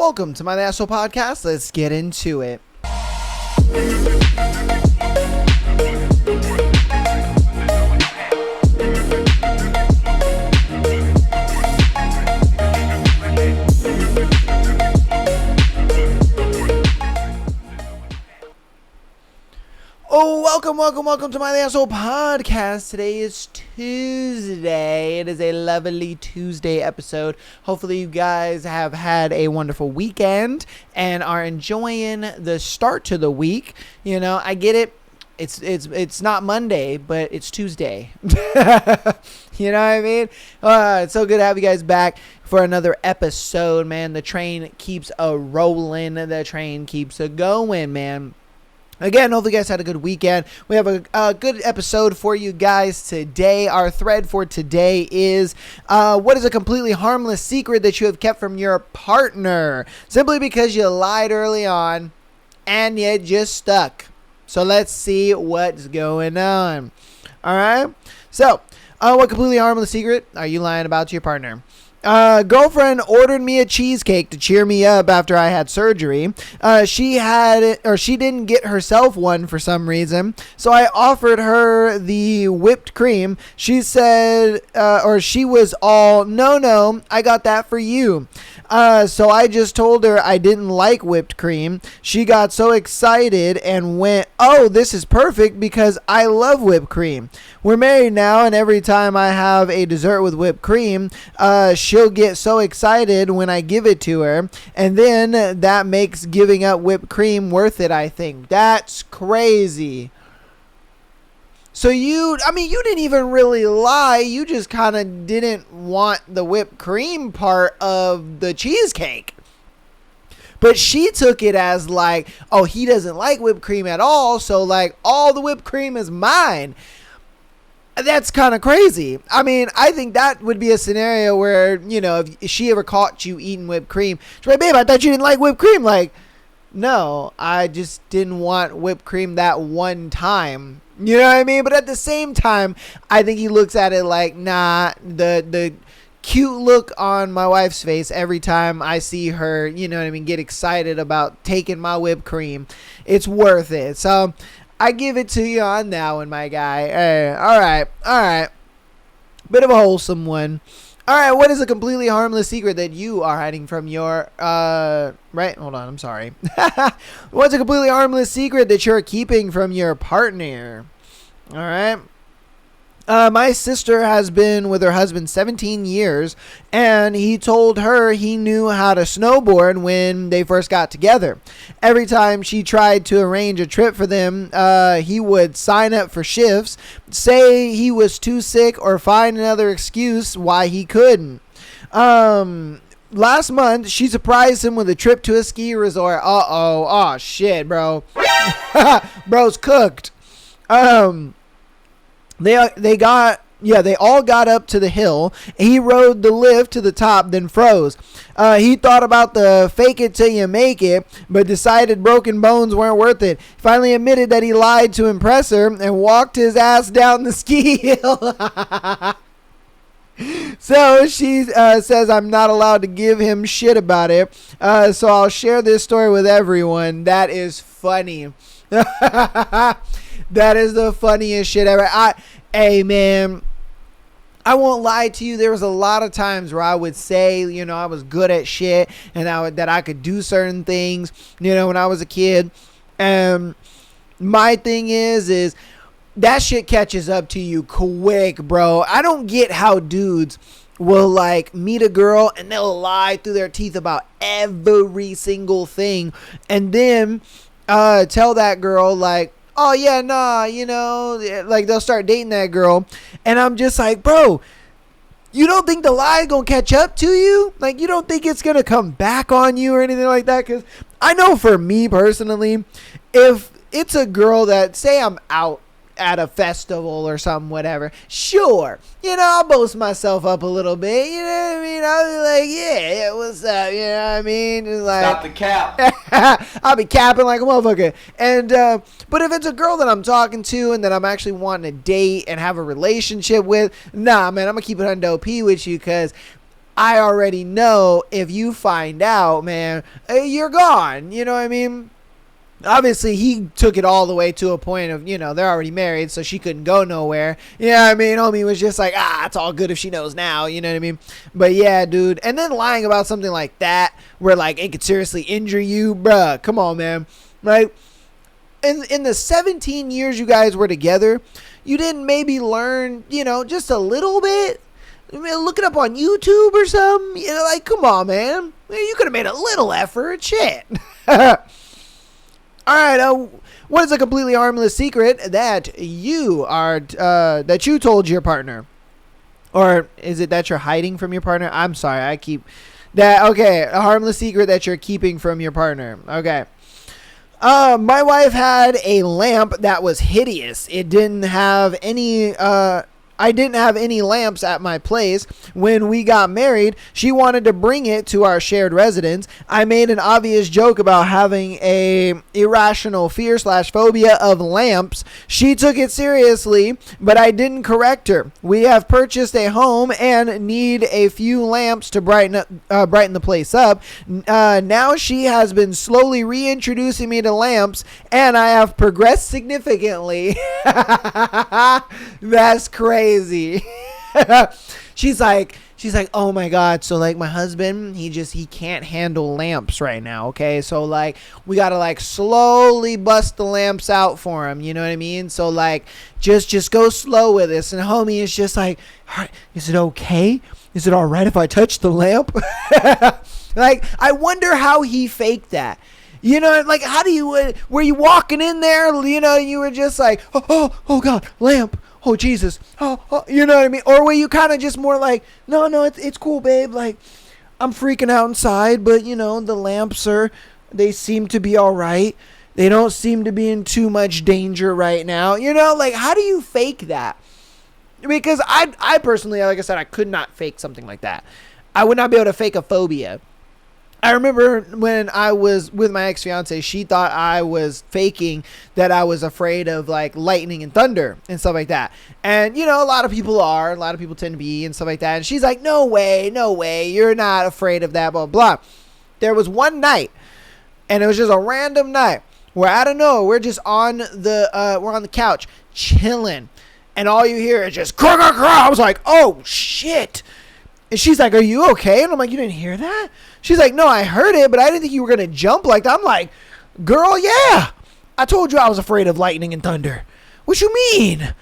Welcome to my National Podcast. Let's get into it. Oh, welcome to my National Podcast. Today is Tuesday. It is a lovely Tuesday episode. Hopefully you guys have had a wonderful weekend and are enjoying the start to the week. You know, I get it. It's not Monday, but it's Tuesday. You know what I mean? It's so good to have you guys back for another episode, man. The train keeps a-rolling. The train keeps a-going, man. Again, hopefully you guys had a good weekend. We have a good episode for you guys today. Our thread for today is, what is a completely harmless secret that you have kept from your partner? Simply because you lied early on and you just stuck. So let's see what's going on. All right. So, what completely harmless secret are you lying about to your partner? Girlfriend ordered me a cheesecake to cheer me up after I had surgery. She didn't get herself one for some reason, so I offered her the whipped cream. She said, she was all, no, I got that for you. So I just told her I didn't like whipped cream. She got so excited and went, oh, this is perfect because I love whipped cream. We're married now, and every time I have a dessert with whipped cream, she'll get so excited when I give it to her, and then that makes giving up whipped cream worth it, I think. That's crazy. So you didn't even really lie. You just kind of didn't want the whipped cream part of the cheesecake. But she took it as like, oh, he doesn't like whipped cream at all, so like all the whipped cream is mine. That's kind of crazy. I mean, I think that would be a scenario where, you know, if she ever caught you eating whipped cream, she's like, babe, I thought you didn't like whipped cream. Like, no, I just didn't want whipped cream that one time. You know what I mean? But at the same time, I think he looks at it like, nah, the cute look on my wife's face every time I see her, you know what I mean, get excited about taking my whipped cream. It's worth it. So I give it to you on that one, my guy. All right. Bit of a wholesome one. All right, what is a completely harmless secret that you are hiding from your, right? Hold on, I'm sorry. What's a completely harmless secret that you're keeping from your partner? All right. My sister has been with her husband 17 years, and he told her he knew how to snowboard when they first got together. Every time she tried to arrange a trip for them, he would sign up for shifts, say he was too sick, or find another excuse why he couldn't. Last month, she surprised him with a trip to a ski resort. Oh shit, bro. Bro's cooked. They all got up to the hill. He rode the lift to the top, then froze. He thought about the fake it till you make it, but decided broken bones weren't worth it. Finally admitted that he lied to impress her and walked his ass down the ski hill. So she says I'm not allowed to give him shit about it. So I'll share this story with everyone. That is funny. That is the funniest shit ever. Hey, man, I won't lie to you. There was a lot of times where I would say, you know, I was good at shit and that I could do certain things, you know, when I was a kid. And my thing is that shit catches up to you quick, bro. I don't get how dudes will like meet a girl and they'll lie through their teeth about every single thing and then tell that girl like, oh yeah, nah, you know, like they'll start dating that girl. And I'm just like, bro, you don't think the lie is going to catch up to you? Like, you don't think it's going to come back on you or anything like that? Because I know for me personally, if it's a girl that, say I'm out at a festival or something, whatever, sure, you know, I'll boast myself up a little bit, you know what I mean? I'll be like, yeah, what's up, you know what I mean? Just like, stop the cap. I'll be capping like a motherfucker. And but if it's a girl that I'm talking to and that I'm actually wanting to date and have a relationship with, nah, man, I'm gonna keep it on OP with you, because I already know if you find out, man, you're gone. You know what I mean? Obviously, he took it all the way to a point of, they're already married, so she couldn't go nowhere. Yeah, I mean, homie was just like, it's all good if she knows now. You know what I mean? But yeah, dude. And then lying about something like that, where like it could seriously injure you, bruh. Come on, man. Right? In the 17 years you guys were together, you didn't maybe learn, just a little bit. I mean, look it up on YouTube or something. Like, come on, man. You could have made a little effort. Shit. All right, what is a completely harmless secret that you told your partner? Or is it that you're hiding from your partner? I'm sorry, okay, a harmless secret that you're keeping from your partner. Okay. My wife had a lamp that was hideous. It didn't have any, I didn't have any lamps at my place. When we got married, she wanted to bring it to our shared residence. I made an obvious joke about having a irrational fear/phobia of lamps. She took it seriously, but I didn't correct her. We have purchased a home and need a few lamps to brighten the place up. Now she has been slowly reintroducing me to lamps, and I have progressed significantly. That's crazy. She's like, oh my God. So like my husband, he can't handle lamps right now. Okay. So like we got to like slowly bust the lamps out for him. You know what I mean? So like, just go slow with this. And homie is just like, all right, is it okay? Is it all right if I touch the lamp? Like, I wonder how he faked that. Like, how do you, were you walking in there, you were just like, oh God, lamp. Oh, Jesus. Oh, you know what I mean? Or were you kind of just more like, no, it's cool, babe. Like, I'm freaking out inside, but, the lamps they seem to be all right. They don't seem to be in too much danger right now. Like, how do you fake that? Because I personally, like I said, I could not fake something like that. I would not be able to fake a phobia. I remember when I was with my ex-fiance, she thought I was faking that I was afraid of like lightning and thunder and stuff like that. And, a lot of people tend to be and stuff like that. And she's like, no way, you're not afraid of that, blah, blah. There was one night, and it was just a random night where I don't know, we're just on the couch chilling. And all you hear is just craw, craw, craw. I was like, oh, shit. And she's like, are you okay? And I'm like, you didn't hear that? She's like, no, I heard it, but I didn't think you were going to jump like that. I'm like, girl, yeah. I told you I was afraid of lightning and thunder. What you mean?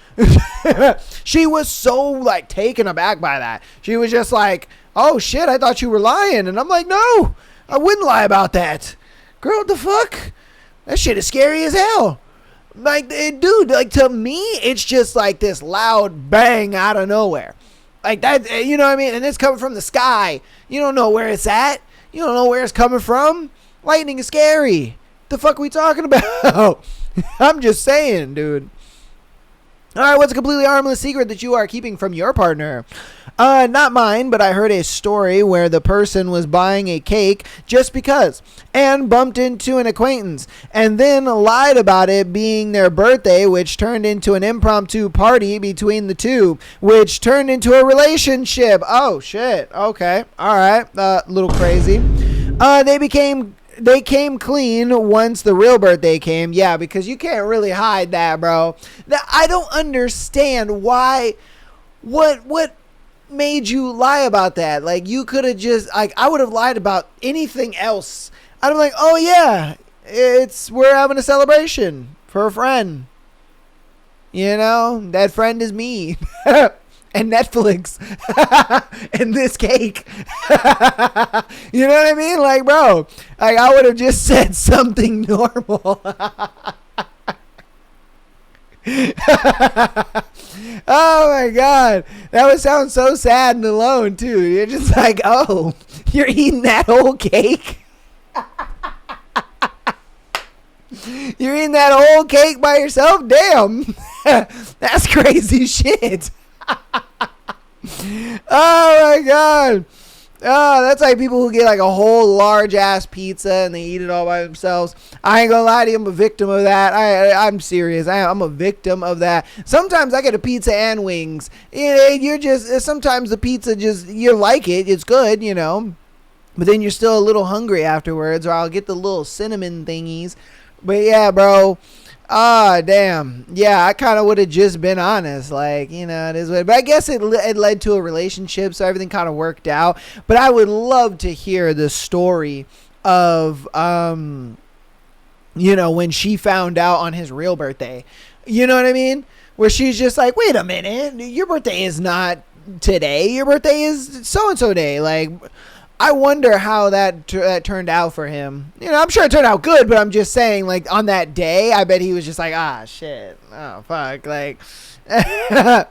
She was so like taken aback by that. She was just like, oh shit, I thought you were lying. And I'm like, no, I wouldn't lie about that. Girl, what the fuck? That shit is scary as hell. Like, dude, like to me, it's just like this loud bang out of nowhere. Like that, you know what I mean? And it's coming from the sky. You don't know where it's at. You don't know where it's coming from. Lightning is scary. The fuck are we talking about? I'm just saying, dude. All right, what's a completely harmless secret that you are keeping from your partner? Not mine, but I heard a story where the person was buying a cake just because and bumped into an acquaintance and then lied about it being their birthday, which turned into an impromptu party between the two, which turned into a relationship. Oh, shit. Okay. All right. Little crazy. They came clean once the real birthday came. Yeah, because you can't really hide that, bro. I don't understand why. What made you lie about that? Like, you could have just, like, I would have lied about anything else. I'd be like, oh yeah, we're having a celebration for a friend. That friend is me. And Netflix. And this cake. You know what I mean? Like, bro, like, I would have just said something normal. Oh my God, that would sound so sad and alone too. You're just like, oh, you're eating that whole cake. You're eating that whole cake by yourself? Damn. That's crazy shit. Oh my God. Oh, that's like people who get like a whole large ass pizza and they eat it all by themselves. I ain't gonna lie to you, I'm a victim of that. I'm serious. I'm a victim of that. Sometimes I get a pizza and wings. You're just, sometimes the pizza just, you like it. It's good, you know. But then you're still a little hungry afterwards, or I'll get the little cinnamon thingies. But yeah, bro. Ah, damn. Yeah, I kind of would have just been honest. Like, you know, it is what. But I guess it led to a relationship, so everything kind of worked out. But I would love to hear the story of, you know, when she found out on his real birthday. You know what I mean? Where she's just like, wait a minute, your birthday is not today. Your birthday is so-and-so day. Like, I wonder how that turned out for him. You know, I'm sure it turned out good, but I'm just saying, like, on that day, I bet he was just like, ah, shit. Oh, fuck. Like, oh,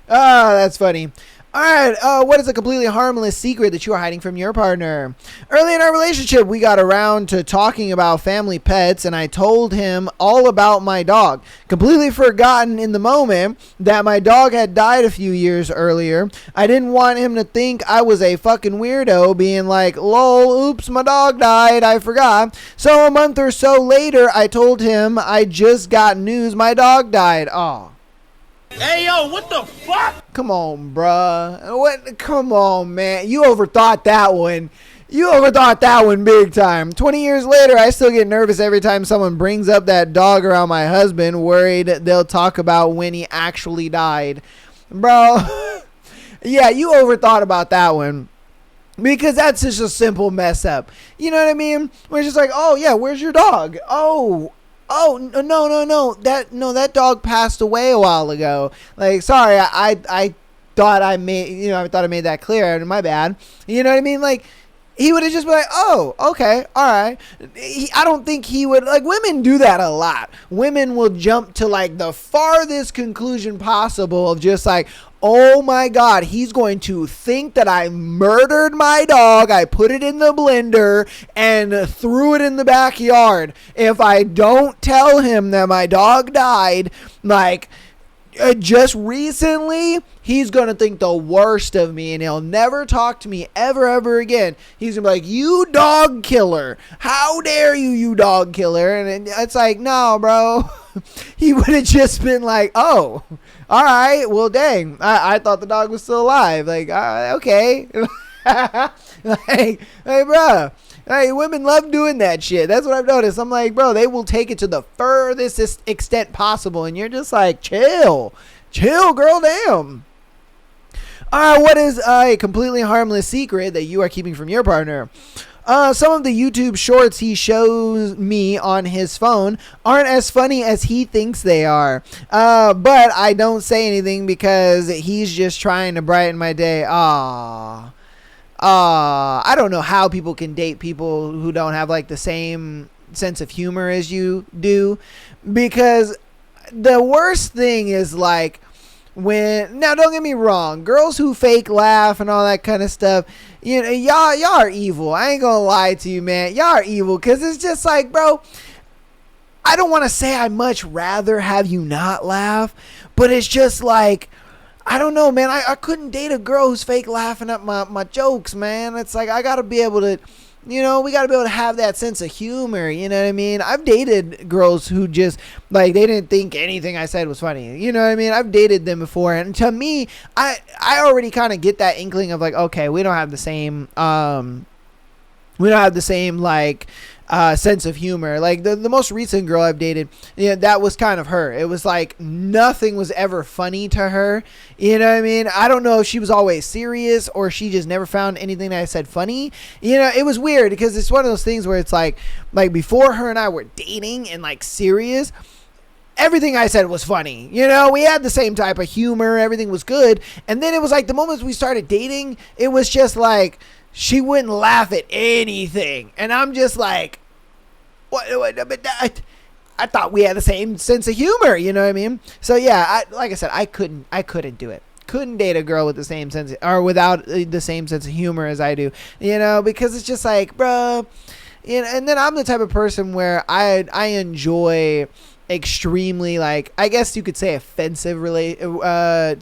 that's funny. All right, what is a completely harmless secret that you are hiding from your partner? Early in our relationship, we got around to talking about family pets, and I told him all about my dog. Completely forgotten in the moment that my dog had died a few years earlier. I didn't want him to think I was a fucking weirdo, being like, lol, oops, my dog died, I forgot. So a month or so later, I told him I just got news my dog died. Aw. Hey, yo, what the fuck? Come on, bruh. What? Come on, man. You overthought that one. You overthought that one big time. 20 years later, I still get nervous every time someone brings up that dog around my husband, worried they'll talk about when he actually died. Bro, yeah, you overthought about that one. Because that's just a simple mess up. You know what I mean? We're just like, oh, yeah, where's your dog? Oh, no. That dog passed away a while ago. Like, sorry, I thought I made that clear. My bad. You know what I mean? Like, he would have just been like, oh, okay, all right. I don't think he would, like, women do that a lot. Women will jump to, like, the farthest conclusion possible of just like, oh my God, he's going to think that I murdered my dog. I put it in the blender and threw it in the backyard. If I don't tell him that my dog died, like, just recently, he's going to think the worst of me and he'll never talk to me ever again. He's going to be like, you dog killer. How dare you, you dog killer? And it's like, no, bro. He would have just been like, oh, all right, well, dang, I thought the dog was still alive. Like, okay. like, bro. Hey, women love doing that shit. That's what I've noticed. I'm like, bro, they will take it to the furthest extent possible. And you're just like, chill, girl, damn. All right, what is a completely harmless secret that you are keeping from your partner? Some of the YouTube shorts he shows me on his phone aren't as funny as he thinks they are. But I don't say anything because he's just trying to brighten my day. I don't know how people can date people who don't have like the same sense of humor as you do, because the worst thing is like now don't get me wrong, girls who fake laugh and all that kind of stuff, you know, y'all are evil. I ain't gonna lie to you, man. Y'all are evil, because it's just like, bro, I don't want to say I'd much rather have you not laugh, but it's just like, I don't know, man. I couldn't date a girl who's fake laughing at my jokes, man. It's like, I got to be able to, you know, we got to be able to have that sense of humor. You know what I mean? I've dated girls who just, like, they didn't think anything I said was funny. You know what I mean? I've dated them before. And to me, I already kind of get that inkling of like, okay, we don't have the same, like, sense of humor. Like the most recent girl I've dated, yeah, that was kind of her. It was like nothing was ever funny to her. You know what I mean? I don't know if she was always serious or she just never found anything that I said funny. You know, it was weird because it's one of those things where it's like before her and I were dating and like serious, everything I said was funny. You know, we had the same type of humor. Everything was good. And then it was like the moment we started dating, it was just like, she wouldn't laugh at anything. And I'm just like, what? I thought we had the same sense of humor. You know what I mean? So yeah, like I said, I couldn't do it. Couldn't date a girl with the same sense or without the same sense of humor as I do. You know, because it's just like, bruh. You know, and then I'm the type of person where I enjoy extremely, like, I guess you could say offensive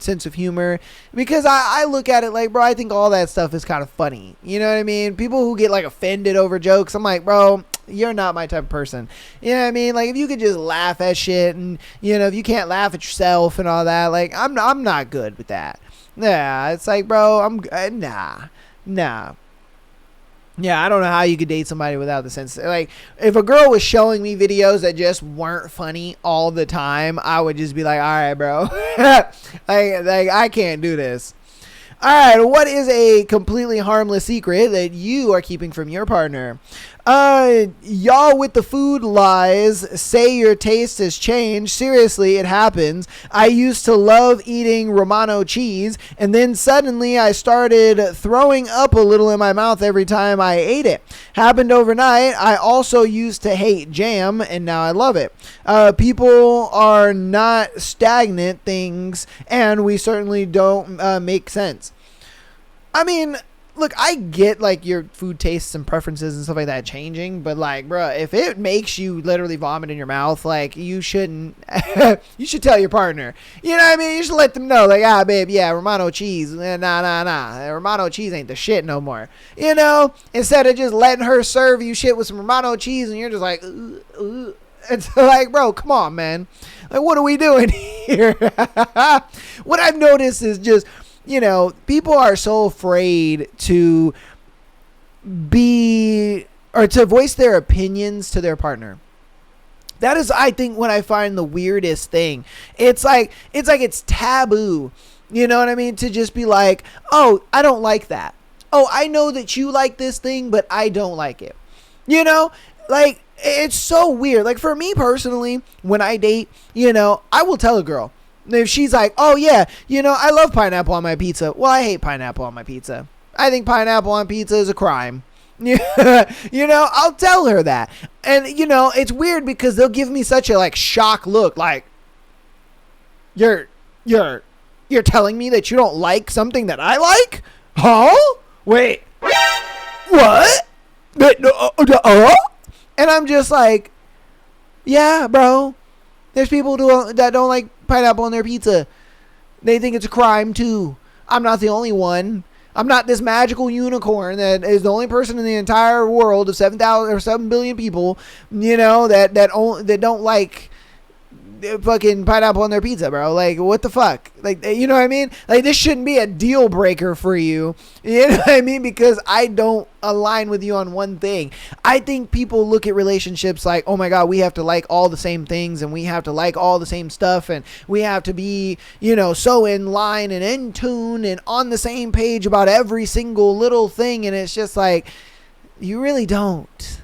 sense of humor, because I look at it like, bro, I think all that stuff is kind of funny. You know what I mean? People who get like offended over jokes, I'm like, bro, you're not my type of person. You know what I mean? Like, if you could just laugh at shit, and if you can't laugh at yourself and all that, like, I'm not good with that. Yeah, it's like, bro, nah. Yeah, I don't know how you could date somebody without the sense. Like, if a girl was showing me videos that just weren't funny all the time, I would just be like, all right, bro. like I can't do this. All right, what is a completely harmless secret that you are keeping from your partner? Y'all with the food lies say your taste has changed. Seriously, it happens. I used to love eating Romano cheese, and then suddenly I started throwing up a little in my mouth every time I ate it. Happened overnight. I also used to hate jam, and now I love it. People are not stagnant things, and we certainly don't make sense. I mean, look, I get, like, your food tastes and preferences and stuff like that changing, but, like, bro, if it makes you literally vomit in your mouth, like, you shouldn't, you should tell your partner. You know what I mean? You should let them know, like, babe, yeah, Romano cheese, nah. Romano cheese ain't the shit no more. You know? Instead of just letting her serve you shit with some Romano cheese, and you're just like, ooh. It's like, bro, come on, man. Like, what are we doing here? What I've noticed is just, people are so afraid to to voice their opinions to their partner. That is, I think, what I find the weirdest thing. It's like it's taboo, you know what I mean? To just be like, oh, I don't like that. Oh, I know that you like this thing, but I don't like it. Like, it's so weird. Like, for me personally, when I date, I will tell a girl. If she's like, oh, yeah, I love pineapple on my pizza. Well, I hate pineapple on my pizza. I think pineapple on pizza is a crime. I'll tell her that. And, it's weird because they'll give me such a, like, shock look. Like, you're telling me that you don't like something that I like? Huh? Wait. What? And I'm just like, yeah, bro. There's people that don't like pineapple on their pizza. They think it's a crime too. I'm not the only one. I'm not this magical unicorn that is the only person in the entire world of 7,000 or 7 billion people, that don't like fucking pineapple on their pizza, bro. Like, what the fuck? Like, you know what I mean? Like, this shouldn't be a deal breaker for you. You know what I mean? Because I don't align with you on one thing. I think people look at relationships like, oh my God, we have to like all the same things, and we have to like all the same stuff, and we have to be, so in line and in tune and on the same page about every single little thing. And it's just like, you really don't.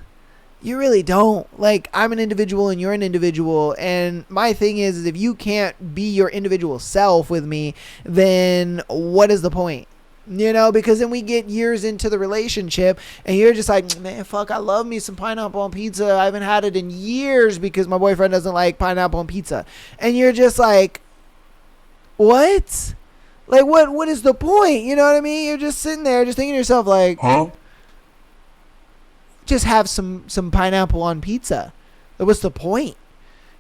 You really don't. Like, I'm an individual and you're an individual. And my thing is if you can't be your individual self with me, then what is the point? Because then we get years into the relationship and you're just like, man, fuck, I love me some pineapple on pizza. I haven't had it in years because my boyfriend doesn't like pineapple on pizza. And you're just like, what? Like, what is the point? You know what I mean? You're just sitting there just thinking to yourself like, huh? Just have some pineapple on pizza. What's the point?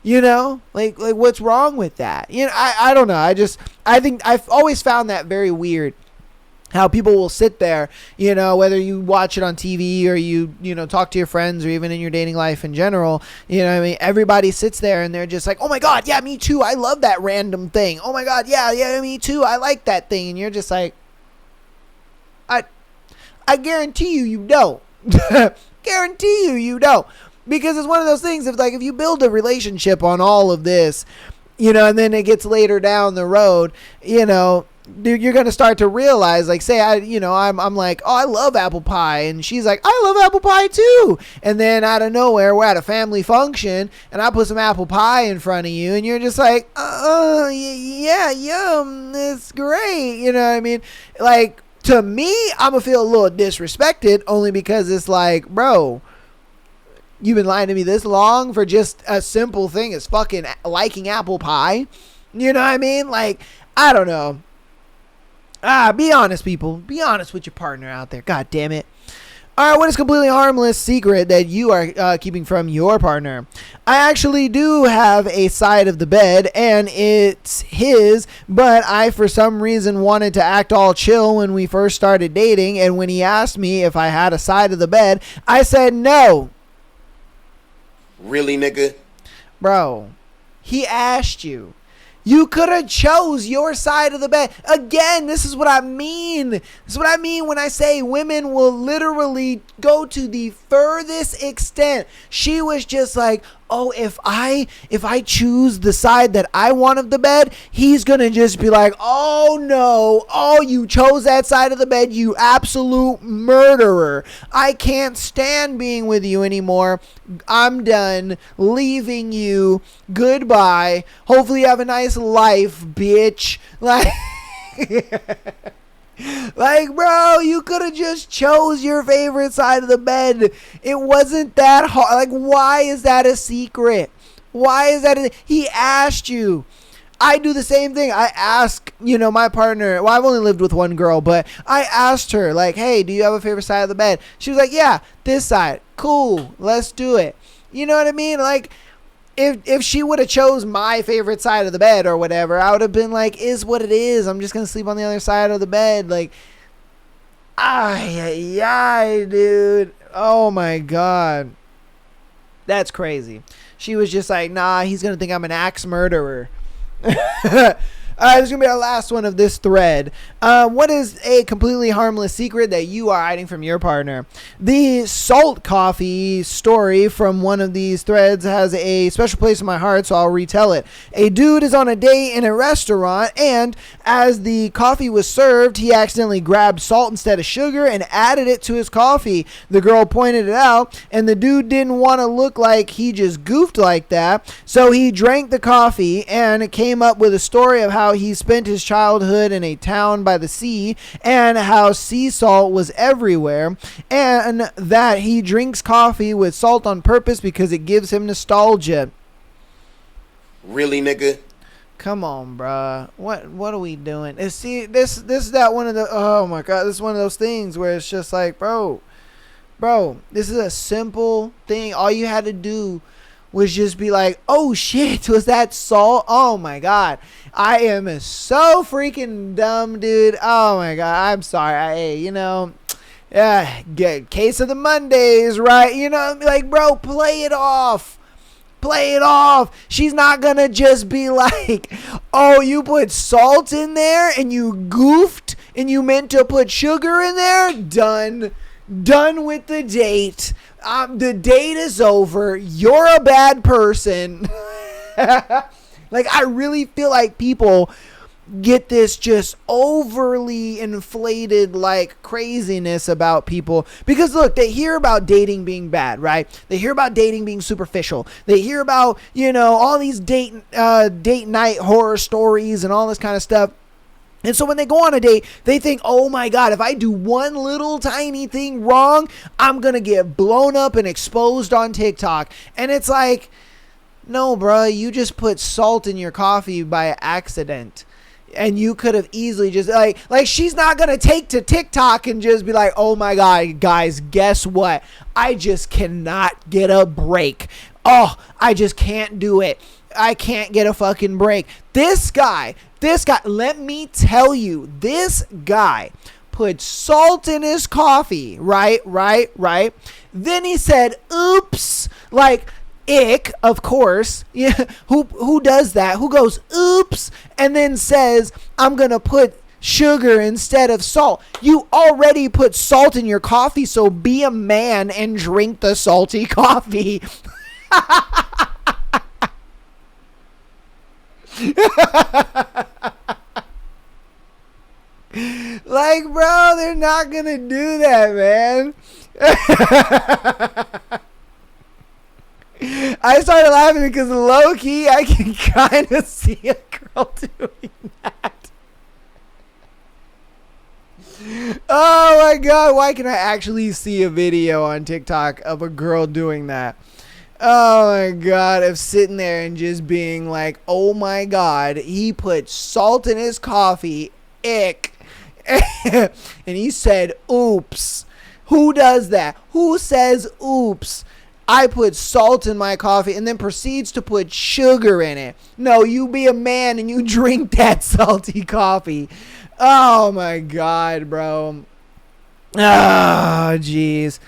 Like what's wrong with that? I don't know. I think I've always found that very weird. How people will sit there, whether you watch it on TV or you talk to your friends or even in your dating life in general, what I mean? Everybody sits there and they're just like, oh my God, yeah, me too. I love that random thing. Oh my God, yeah, me too. I like that thing. And you're just like, I guarantee you don't. Guarantee you don't. Because it's one of those things if you build a relationship on all of this, and then it gets later down the road, you're going to start to realize, like, say I'm like, oh, I love apple pie, and she's like, I love apple pie too. And then out of nowhere, we're at a family function and I put some apple pie in front of you and you're just like, yeah, yum, it's great. You know what I mean? Like, to me, I'm going to feel a little disrespected only because it's like, bro, you've been lying to me this long for just a simple thing as fucking liking apple pie. You know what I mean? Like, I don't know. Be honest, people. Be honest with your partner out there. God damn it. All right, what is completely harmless secret that you are keeping from your partner? I actually do have a side of the bed, and it's his, but I, for some reason, wanted to act all chill when we first started dating, and when he asked me if I had a side of the bed, I said no. Really, nigga? Bro, he asked you. You could have chose your side of the bed. Again, this is what I mean. This is what I mean when I say women will literally go to the furthest extent. She was just like, oh, if I choose the side that I want of the bed, he's going to just be like, oh no, oh, you chose that side of the bed, you absolute murderer. I can't stand being with you anymore. I'm done. Leaving you. Goodbye. Hopefully you have a nice life, bitch. Like, bro, you could have just chose your favorite side of the bed. It wasn't that hard. Like, why is that a secret? Why is that he asked you. I do the same thing. I ask, my partner. Well, I've only lived with one girl, but I asked her, like, hey, do you have a favorite side of the bed? She was like, yeah, this side. Cool. Let's do it. You know what I mean? Like, if she would have chose my favorite side of the bed or whatever, I would have been like, is what it is. I'm just going to sleep on the other side of the bed. Like, dude. Oh my God. That's crazy. She was just like, nah, he's going to think I'm an axe murderer. All right, this is going to be our last one of this thread. What is a completely harmless secret that you are hiding from your partner? The salt coffee story from one of these threads has a special place in my heart, so I'll retell it. A dude is on a date in a restaurant, and as the coffee was served, he accidentally grabbed salt instead of sugar and added it to his coffee. The girl pointed it out, and the dude didn't want to look like he just goofed like that, so he drank the coffee and came up with a story of how he spent his childhood in a town by the sea and how sea salt was everywhere, and that he drinks coffee with salt on purpose because it gives him nostalgia. Really, nigga? Come on, bruh. What are we doing? This is that one of the, oh my God, this is one of those things where it's just like, bro, this is a simple thing. All you had to do was just be like, oh shit, was that salt? Oh my God. I am so freaking dumb, dude. Oh my God. I'm sorry. Get case of the Mondays, right? Like, bro, play it off. Play it off. She's not gonna just be like, oh, you put salt in there and you goofed and you meant to put sugar in there? Done with the date. The date is over. You're a bad person. Like, I really feel like people get this just overly inflated, like, craziness about people. Because, look, they hear about dating being bad, right? They hear about dating being superficial. They hear about, all these date night horror stories and all this kind of stuff. And so when they go on a date, they think, oh my God, if I do one little tiny thing wrong, I'm going to get blown up and exposed on TikTok. And it's like, no, bro, you just put salt in your coffee by accident. And you could have easily just, like she's not going to take to TikTok and just be like, oh my God, guys, guess what? I just cannot get a break. Oh, I just can't do it. I can't get a fucking break. This guy, let me tell you, this guy put salt in his coffee, right? Then he said, oops, like, ick, of course. Yeah, who does that? Who goes, oops, and then says, I'm going to put sugar instead of salt? You already put salt in your coffee, so be a man and drink the salty coffee. Like, bro, they're not gonna do that, man. I started laughing because low-key I can kind of see a girl doing that. Oh my God, why can I actually see a video on TikTok of a girl doing that? Oh my God, of sitting there and just being like, oh my God, he put salt in his coffee, ick. And he said, oops. And then he said, oops, and then says, I'm going to put sugar instead of salt. You already put salt in your coffee, so be a man and drink the salty coffee. Like, bro, they're not going to do that, man. Who does that? Who says, oops, I put salt in my coffee and then proceeds to put sugar in it? No, you be a man and you drink that salty coffee. Oh my God, bro. Oh, jeez.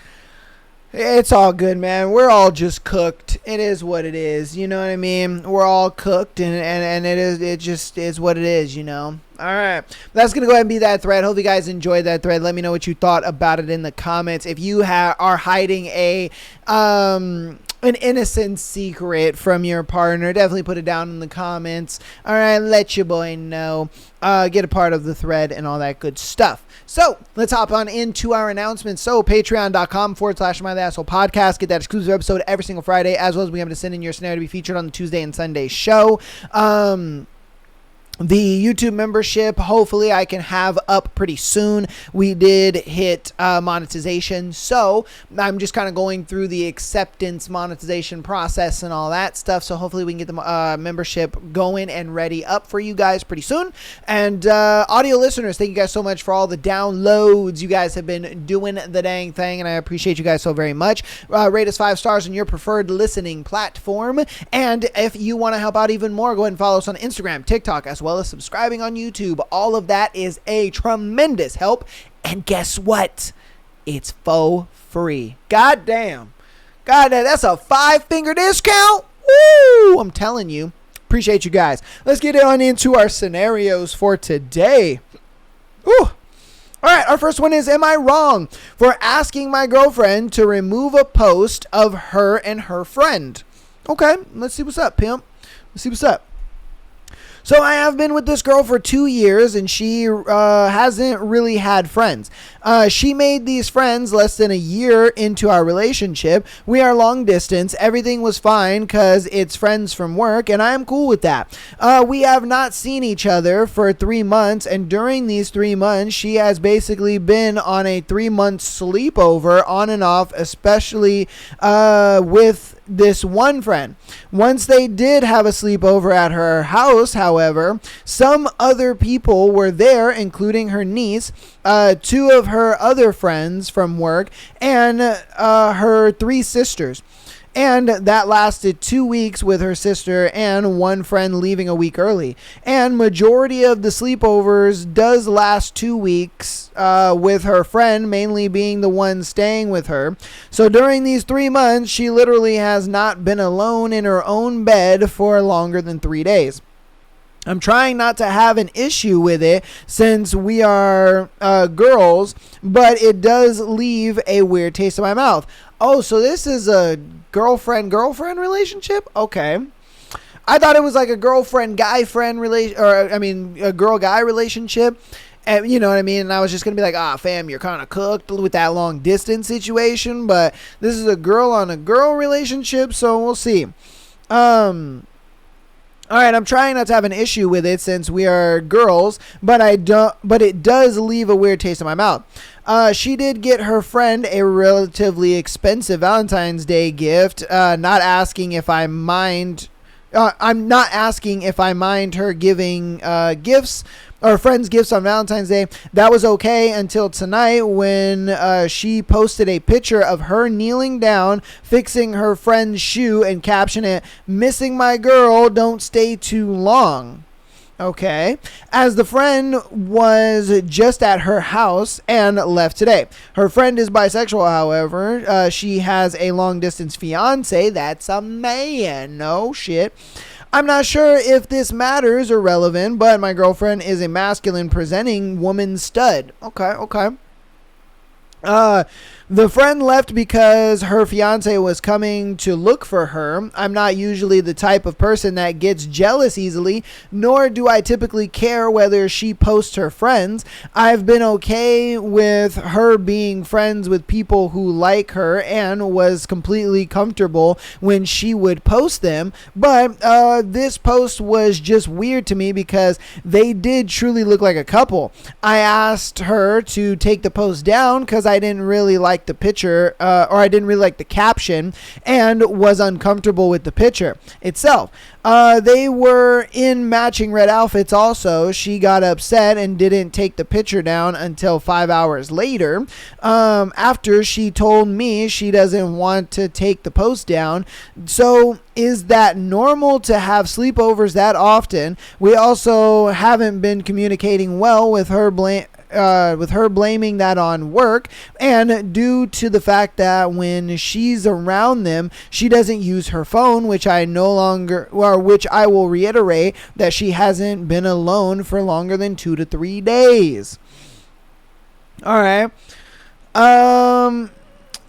It's all good, man. We're all just cooked. It is what it is. You know what I mean? We're all cooked, and it just is what it is, you know? All right. That's going to go ahead and be that thread. Hope you guys enjoyed that thread. Let me know what you thought about it in the comments. If you are hiding an innocent secret from your partner, definitely put it down in the comments. All right. Let your boy know. Get a part of the thread and all that good stuff. So let's hop on into our announcements. So patreon.com/MyTheAsshole podcast. Get that exclusive episode every single Friday, as well as we have to send in your scenario to be featured on the Tuesday and Sunday show. The YouTube membership, hopefully I can have up pretty soon. We did hit monetization, so I'm just kind of going through the acceptance monetization process and all that stuff. So hopefully we can get the membership going and ready up for you guys pretty soon. And audio listeners, thank you guys so much for all the downloads. You guys have been doing the dang thing, and I appreciate you guys so very much. Rate us 5 stars on your preferred listening platform. And if you want to help out even more, go ahead and follow us on Instagram, TikTok, as well as subscribing on YouTube. All of that is a tremendous help. And guess what? It's for free. God damn, that's a 5-finger discount. Woo! I'm telling you. Appreciate you guys. Let's get on into our scenarios for today. Ooh. All right, our first one is, am I wrong for asking my girlfriend to remove a post of her and her friend? Okay, let's see what's up, pimp. Let's see what's up. So I have been with this girl for 2 years, and she hasn't really had friends. She made these friends less than a year into our relationship. We are long distance. Everything was fine because it's friends from work, and I am cool with that. We have not seen each other for 3 months, and during these 3 months, she has basically been on a 3-month sleepover on and off, especially with this one friend. Once they did have a sleepover at her house, however, some other people were there, including her niece, 2 of her other friends from work, and her 3 sisters. And that lasted 2 weeks with her sister and one friend leaving a week early. And majority of the sleepovers does last 2 weeks with her friend mainly being the one staying with her. So during these 3 months, she literally has not been alone in her own bed for longer than 3 days. I'm trying not to have an issue with it since we are girls, but it does leave a weird taste in my mouth. Oh, so this is a girlfriend relationship? Okay. I thought it was like a girlfriend-guy-friend relation, or I mean, a girl-guy relationship. And you know what I mean? And I was just going to be like, fam, you're kind of cooked with that long-distance situation. But this is a girl-on-a-girl relationship, so we'll see. All right, I'm trying not to have an issue with it since we are girls, but it does leave a weird taste in my mouth. She did get her friend a relatively expensive Valentine's Day gift, not asking if I mind. I'm not asking if I mind her giving gifts or friends gifts on Valentine's Day. That was okay until tonight when she posted a picture of her kneeling down, fixing her friend's shoe, and captioned it, "Missing my girl, don't stay too long." Okay, as the friend was just at her house and left today. Her friend is bisexual, however. She has a long-distance fiance. That's a man. No shit. I'm not sure if this matters or relevant, but my girlfriend is a masculine-presenting woman stud. Okay. The friend left because her fiance was coming to look for her. I'm not usually the type of person that gets jealous easily, nor do I typically care whether she posts her friends. I've been okay with her being friends with people who like her and was completely comfortable when she would post them. But this post was just weird to me because they did truly look like a couple. I asked her to take the post down because I didn't really like like the picture, or I didn't really like the caption, and was uncomfortable with the picture itself. They were in matching red outfits also. She got upset and didn't take the picture down until 5 hours later, after she told me she doesn't want to take the post down. So is that normal to have sleepovers that often? We also haven't been communicating well with her blaming that on work, and due to the fact that when she's around them, she doesn't use her phone, which I will reiterate that she hasn't been alone for longer than 2 to 3 days. All right.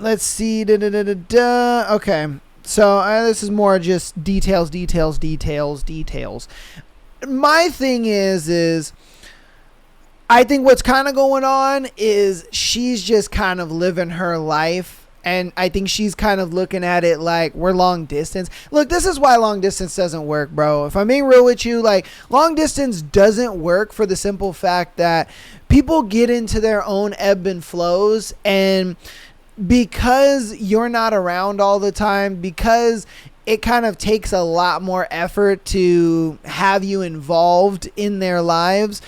Let's see. Okay. So this is more just details. My thing is I think what's kind of going on is she's just kind of living her life. And I think she's kind of looking at it like we're long distance. Look, this is why long distance doesn't work, bro. If I'm being real with you, like long distance doesn't work for the simple fact that people get into their own ebb and flows, and because you're not around all the time, because it kind of takes a lot more effort to have you involved in their lives.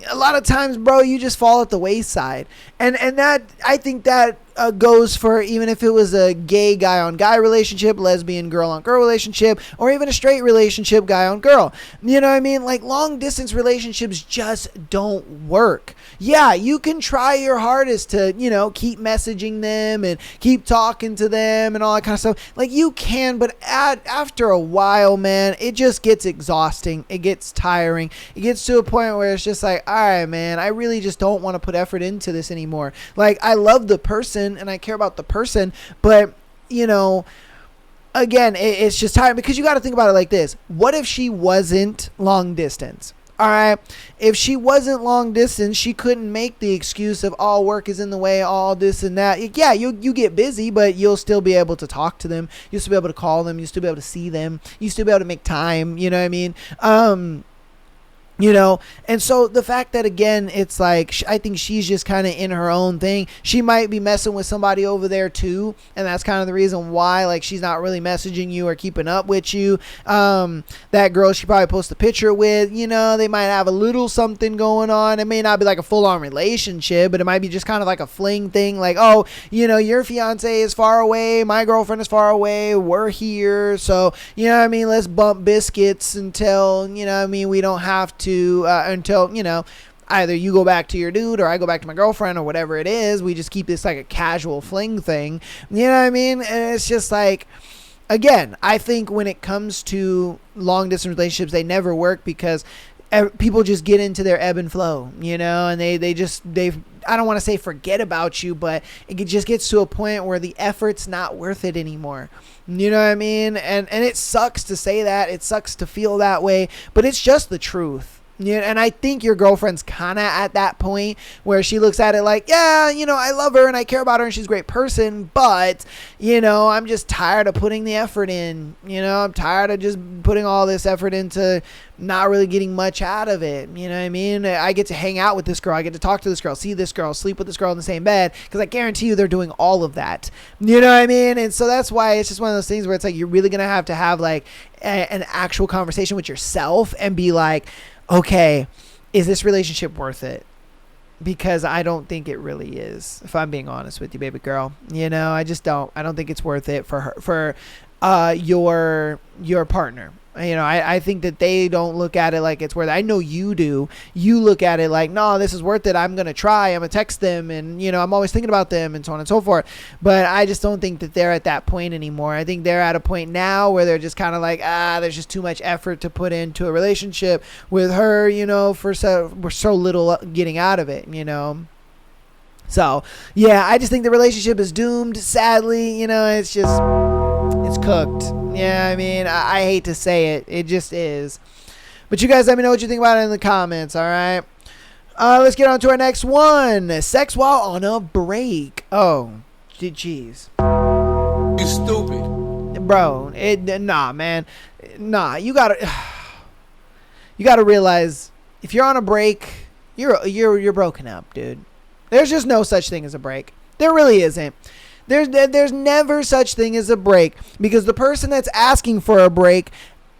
A lot of times, bro, you just fall at the wayside. And that, I think that goes for even if it was a gay guy on guy relationship, lesbian girl on girl relationship, or even a straight relationship, guy on girl. You know what I mean? Like long distance relationships just don't work. Yeah, you can try your hardest to, keep messaging them and keep talking to them and all that kind of stuff. Like you can, but after a while, man, it just gets exhausting. It gets tiring. It gets to a point where it's just like, all right, man, I really just don't want to put effort into this anymore. Like I love the person and I care about the person, but again, it's just tiring because you got to think about it like this. What if she wasn't long distance? All right. If she wasn't long distance, she couldn't make the excuse of all work is in the way, all this and that. Yeah, you get busy, but you'll still be able to talk to them. You'll still be able to call them. You'll still be able to see them. You'll still be able to make time. You know what I mean? And so the fact that, again, it's like, I think she's just kind of in her own thing. She might be messing with somebody over there too. And that's kind of the reason why, like, she's not really messaging you or keeping up with you. That girl she probably posted a picture with, they might have a little something going on. It may not be like a full on relationship, but it might be just kind of like a fling thing. Like, oh, your fiance is far away. My girlfriend is far away. We're here. So, let's bump biscuits until, we don't have to. Until either you go back to your dude or I go back to my girlfriend or whatever it is. We just keep this like a casual fling thing, you know what I mean? And it's just like, again, I think when it comes to long distance relationships, they never work because people just get into their ebb and flow, and they I don't want to say forget about you, but it just gets to a point where the effort's not worth it anymore. You know what I mean? And it sucks to say that. It sucks to feel that way, but it's just the truth. Yeah, and I think your girlfriend's kind of at that point where she looks at it like, yeah, I love her and I care about her and she's a great person, but, I'm just tired of putting the effort in. I'm tired of just putting all this effort into not really getting much out of it. You know what I mean? I get to hang out with this girl. I get to talk to this girl, see this girl, sleep with this girl in the same bed, because I guarantee you they're doing all of that. You know what I mean? And so that's why it's just one of those things where it's like you're really going to have like an actual conversation with yourself and be like, okay, is this relationship worth it? Because I don't think it really is, if I'm being honest with you, baby girl. I just don't. I don't think it's worth it for her, for your partner. I think that they don't look at it like it's worth it. I know you do. You look at it like, no, this is worth it. I'm going to try. I'm going to text them and, I'm always thinking about them and so on and so forth. But I just don't think that they're at that point anymore. I think they're at a point now where they're just kind of like, there's just too much effort to put into a relationship with her, for so little getting out of it, So, yeah, I just think the relationship is doomed, sadly. It's just, it's cooked. Yeah, I mean, I hate to say it. It just is. But you guys let me know what you think about it in the comments, all right? Let's get on to our next one. Sex while on a break. Oh, jeez. You stupid. Bro, nah, man. Nah, you gotta realize if you're on a break, you're broken up, dude. There's just no such thing as a break. There really isn't. There's never such thing as a break, because the person that's asking for a break,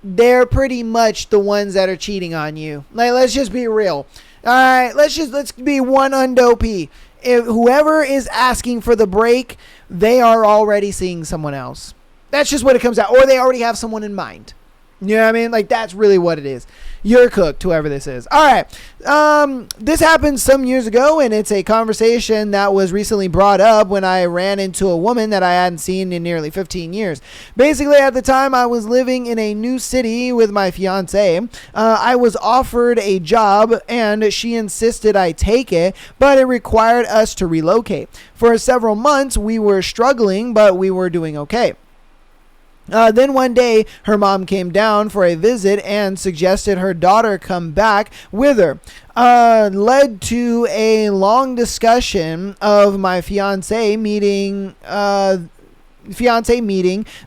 they're pretty much the ones that are cheating on you. Like, let's just be real. All right, let's be one undopey. If whoever is asking for the break, they are already seeing someone else. That's just what it comes out. Or they already have someone in mind. You know what I mean? Like, that's really what it is. You're cooked, whoever this is. All right. This happened some years ago, and it's a conversation that was recently brought up when I ran into a woman that I hadn't seen in nearly 15 years. Basically, at the time, I was living in a new city with my fiance. I was offered a job, and she insisted I take it, but it required us to relocate. For several months, we were struggling, but we were doing okay. Then one day, her mom came down for a visit and suggested her daughter come back with her. Led to a long discussion of my fiance meeting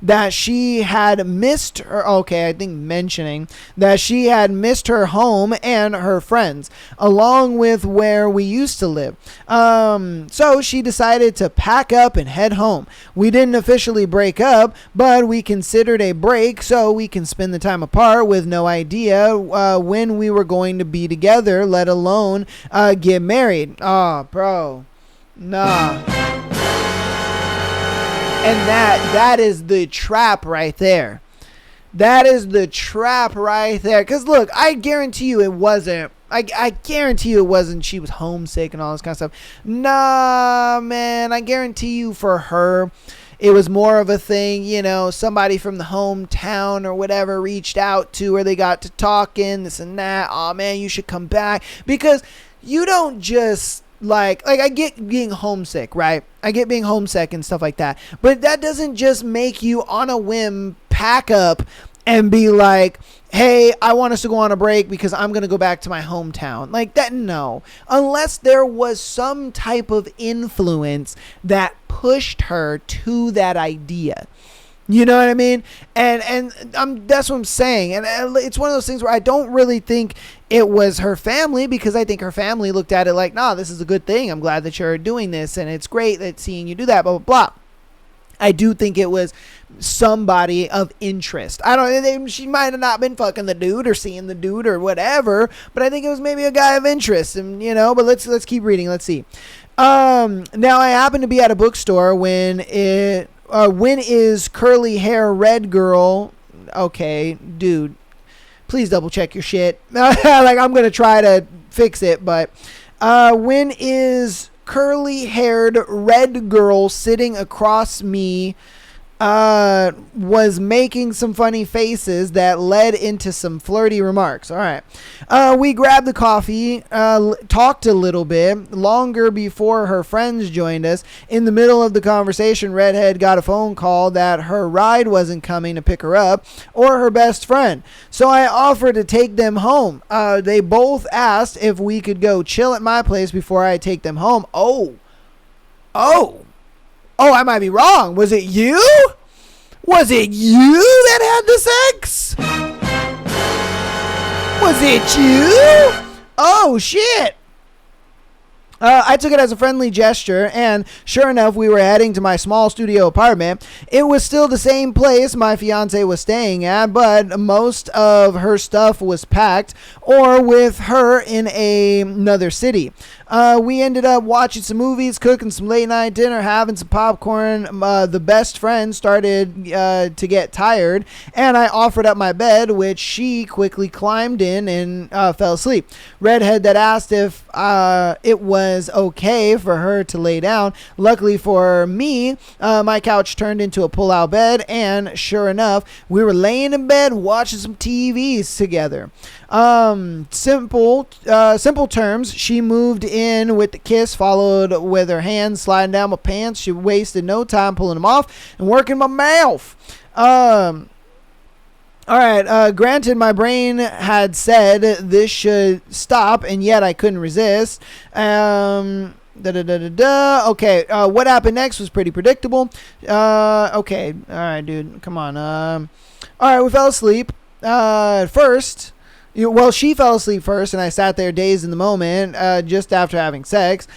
that she had missed her mentioning that she had missed her home and her friends, along with where we used to live. So she decided to pack up and head home. We didn't officially break up, but we considered a break so we can spend the time apart, with no idea when we were going to be together, let alone get married. Oh, bro. Nah. And that is the trap right there. That is the trap right there. Because, look, I guarantee you it wasn't. I guarantee you it wasn't she was homesick and all this kind of stuff. Nah, man. I guarantee you for her, it was more of a thing, you know, somebody from the hometown or whatever reached out to her. They got to talking, this and that. Oh, man, you should come back. Because you don't just... Like I get being homesick, right? I get being homesick and stuff like that. But that doesn't just make you on a whim pack up and be like, hey, I want us to go on a break because I'm going to go back to my hometown. Like that, no. Unless there was some type of influence that pushed her to that idea. You know what I mean? And that's what I'm saying. And it's one of those things where I don't really think it was her family, because I think her family looked at it like, nah, this is a good thing. I'm glad that you're doing this, and it's great that seeing you do that, blah, blah, blah. I do think it was somebody of interest. I don't. She might have not been fucking the dude or seeing the dude or whatever, but I think it was maybe a guy of interest. And you know, but let's keep reading. Let's see. Now I happen to be at a bookstore when is curly hair red girl? Okay, dude, please double check your shit. Like I'm gonna try to fix it, but when is curly haired red girl sitting across me was making some funny faces that led into some flirty remarks. All right. We grabbed the coffee, talked a little bit longer before her friends joined us. In the middle of the conversation, Redhead got a phone call that her ride wasn't coming to pick her up, or her best friend. So I offered to take them home. They both asked if we could go chill at my place before I take them home. Oh, I might be wrong. Was it you? Was it you that had the sex? Was it you? Oh, shit. I took it as a friendly gesture, and sure enough, we were heading to my small studio apartment. It was still the same place my fiance was staying at, but most of her stuff was packed or with her in another city. We ended up watching some movies, cooking some late night dinner, having some popcorn. The best friend started to get tired, and I offered up my bed, which she quickly climbed in and fell asleep. Redhead that asked if it was okay for her to lay down. Luckily for me, my couch turned into a pull-out bed, and sure enough, we were laying in bed watching some TVs together. Simple terms. She moved in with the kiss, followed with her hands sliding down my pants. She wasted no time pulling them off and working my mouth. All right. Granted, my brain had said this should stop, and yet I couldn't resist. Okay. What happened next was pretty predictable. Okay. All right, dude. Come on. All right. We fell asleep. First, Well, she fell asleep first, and I sat there dazed in the moment, just after having sex,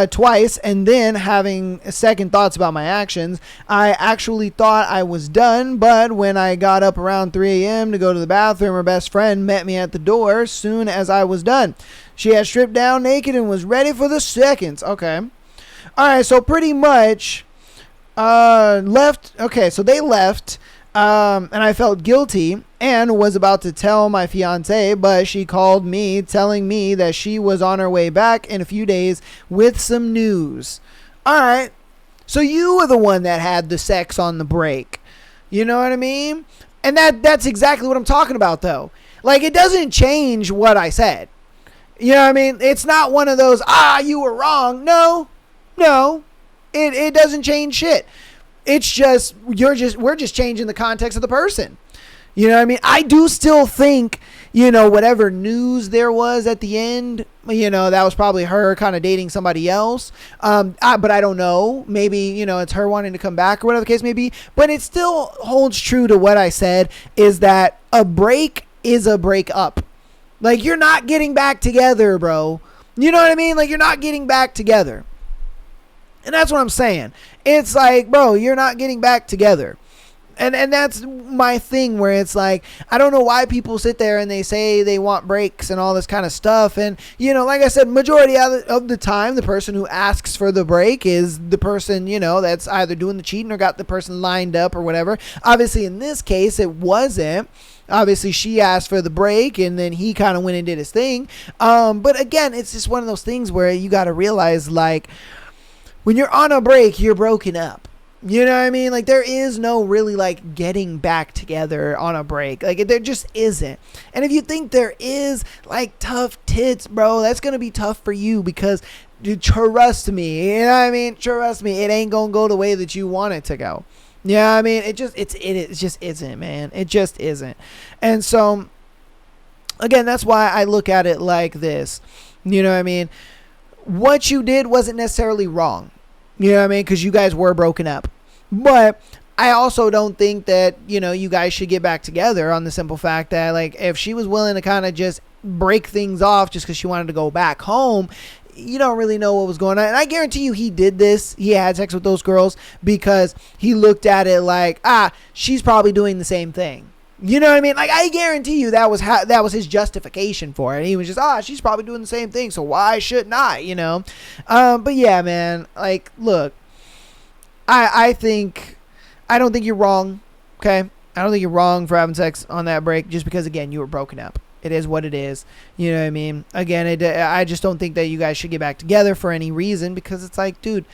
twice, and then having second thoughts about my actions. I actually thought I was done, but when I got up around 3 a.m. to go to the bathroom, her best friend met me at the door soon as I was done. She had stripped down naked and was ready for the seconds. Okay. All right, so pretty much left. Okay, so they left. And I felt guilty and was about to tell my fiance, but she called me telling me that she was on her way back in a few days with some news. All right. So you were the one that had the sex on the break. You know what I mean? And that's exactly what I'm talking about, though. Like, it doesn't change what I said. You know what I mean? It's not one of those, you were wrong. No. It doesn't change shit. It's just we're just changing the context of the person. You know what I mean? I do still think, whatever news there was at the end, that was probably her kind of dating somebody else. But I don't know. Maybe, it's her wanting to come back or whatever the case may be. But it still holds true to what I said, is that a break is a break up. Like, you're not getting back together, bro. You know what I mean? Like, you're not getting back together. And that's what I'm saying. It's like, bro, you're not getting back together. And that's my thing, where it's like, I don't know why people sit there and they say they want breaks and all this kind of stuff. And, like I said, majority of the time, the person who asks for the break is the person, that's either doing the cheating or got the person lined up or whatever. Obviously, in this case, it wasn't. Obviously, she asked for the break, and then he kind of went and did his thing. But again, it's just one of those things where you got to realize, like, when you're on a break, you're broken up. You know what I mean? Like, there is no really, like, getting back together on a break. Like, there just isn't. And if you think there is, like, tough tits, bro, that's going to be tough for you, because, dude, trust me. You know what I mean? Trust me. It ain't going to go the way that you want it to go. Yeah, you know I mean, it just isn't, man. It just isn't. And so, again, that's why I look at it like this. You know what I mean? What you did wasn't necessarily wrong. You know what I mean? Because you guys were broken up. But I also don't think that, you guys should get back together on the simple fact that, like, if she was willing to kind of just break things off just because she wanted to go back home, you don't really know what was going on. And I guarantee you he did this. He had sex with those girls because he looked at it like, she's probably doing the same thing. You know what I mean? Like, I guarantee you that was his justification for it. He was just, she's probably doing the same thing, so why shouldn't I, But yeah, man, like, look, I don't think you're wrong, okay? I don't think you're wrong for having sex on that break, just because, again, you were broken up. It is what it is. You know what I mean? Again, I just don't think that you guys should get back together for any reason, because it's like, dude,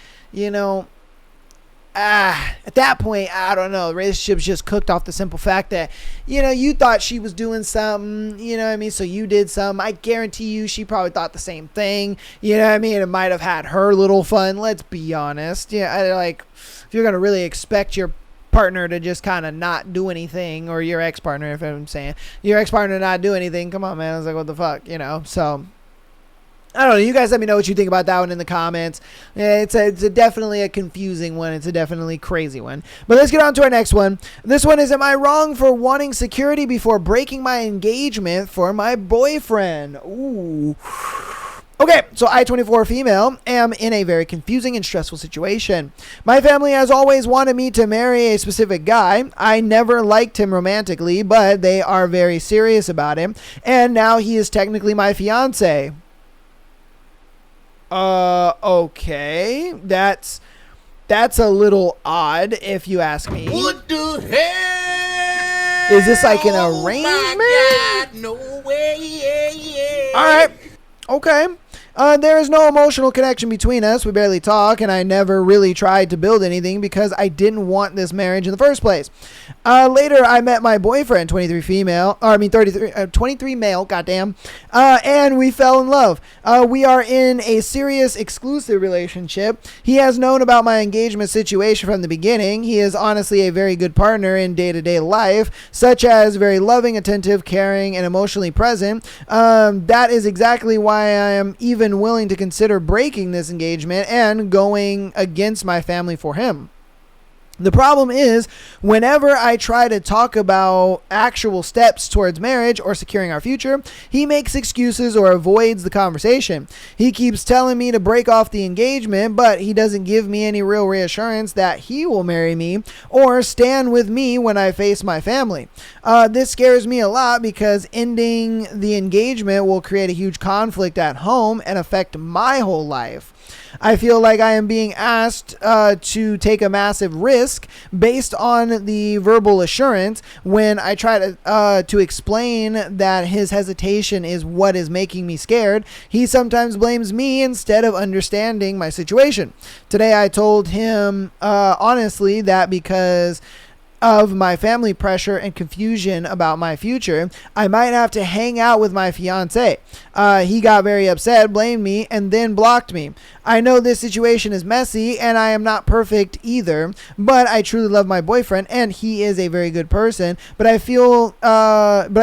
at that point, I don't know. The relationship's just cooked off the simple fact that, you thought she was doing something, you know what I mean? So you did something. I guarantee you she probably thought the same thing. You know what I mean? It might have had her little fun. Let's be honest. Yeah, like, if you're going to really expect your partner to just kind of not do anything, or your ex-partner, if I'm saying, your ex-partner to not do anything, come on, man. I was like, what the fuck, So, I don't know. You guys let me know what you think about that one in the comments. Yeah, it's definitely a confusing one. It's a definitely crazy one. But let's get on to our next one. This one is, am I wrong for wanting security before breaking my engagement for my boyfriend? Ooh. Okay, so I, 24 female, am in a very confusing and stressful situation. My family has always wanted me to marry a specific guy. I never liked him romantically, but they are very serious about him. And now he is technically my fiance. Okay. That's a little odd, if you ask me. What the hell? Is this like an arrangement? Oh my God, no way. All right. Okay. There is no emotional connection between us. We barely talk, and I never really tried to build anything because I didn't want this marriage in the first place. Later, I met my boyfriend, 23 male, goddamn, and we fell in love. We are in a serious, exclusive relationship. He has known about my engagement situation from the beginning. He is honestly a very good partner in day-to-day life, such as very loving, attentive, caring, and emotionally present. That is exactly why I am even willing to consider breaking this engagement and going against my family for him. The problem is, whenever I try to talk about actual steps towards marriage or securing our future, he makes excuses or avoids the conversation. He keeps telling me to break off the engagement, but he doesn't give me any real reassurance that he will marry me or stand with me when I face my family. This scares me a lot because ending the engagement will create a huge conflict at home and affect my whole life. I feel like I am being asked to take a massive risk based on the verbal assurance when I try to explain that his hesitation is what is making me scared. He sometimes blames me instead of understanding my situation. Today I told him honestly that because of my family pressure and confusion about my future, I might have to hang out with my fiance. He got very upset, blamed me, and then blocked me. I know this situation is messy and I am not perfect either, but I truly love my boyfriend and he is a very good person. But I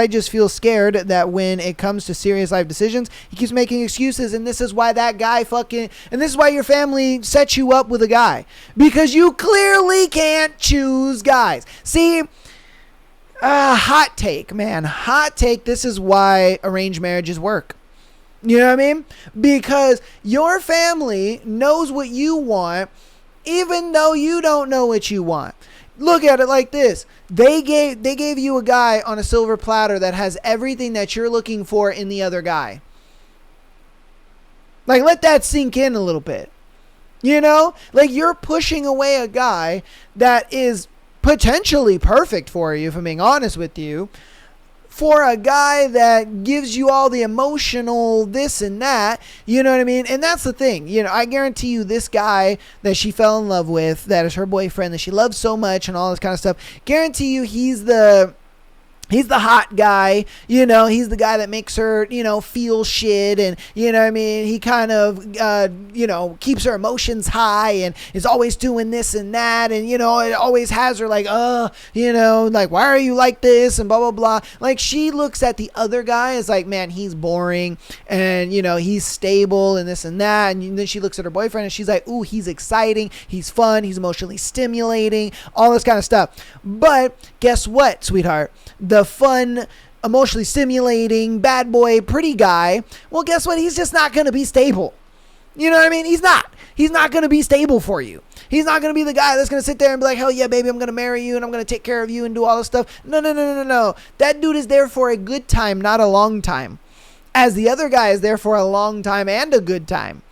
just feel scared that when it comes to serious life decisions, he keeps making excuses, and this is why and this is why your family sets you up with a guy, because you clearly can't choose guys. See, hot take, man. Hot take. This is why arranged marriages work. You know what I mean? Because your family knows what you want, even though you don't know what you want. Look at it like this. They gave you a guy on a silver platter that has everything that you're looking for in the other guy. Like, let that sink in a little bit. You know? Like, you're pushing away a guy that is potentially perfect for you, if I'm being honest with you, for a guy that gives you all the emotional this and that, you know what I mean? And that's the thing, you know, I guarantee you this guy that she fell in love with, that is her boyfriend, that she loves so much and all this kind of stuff, guarantee you he's the hot guy, you know, he's the guy that makes her, you know, feel shit, and, you know what I mean, he kind of, you know, keeps her emotions high and is always doing this and that, and, you know, it always has her like, you know, like, why are you like this, and blah, blah, blah. Like, she looks at the other guy as like, man, he's boring, and, you know, he's stable, and this and that, and then she looks at her boyfriend, and she's like, ooh, he's exciting, he's fun, he's emotionally stimulating, all this kind of stuff. But guess what, sweetheart? The fun, emotionally stimulating, bad boy, pretty guy, well, guess what? He's just not going to be stable. You know what I mean? He's not going to be stable for you. He's not going to be the guy that's going to sit there and be like, hell yeah, baby, I'm going to marry you and I'm going to take care of you and do all this stuff. No. That dude is there for a good time, not a long time. As the other guy is there for a long time and a good time.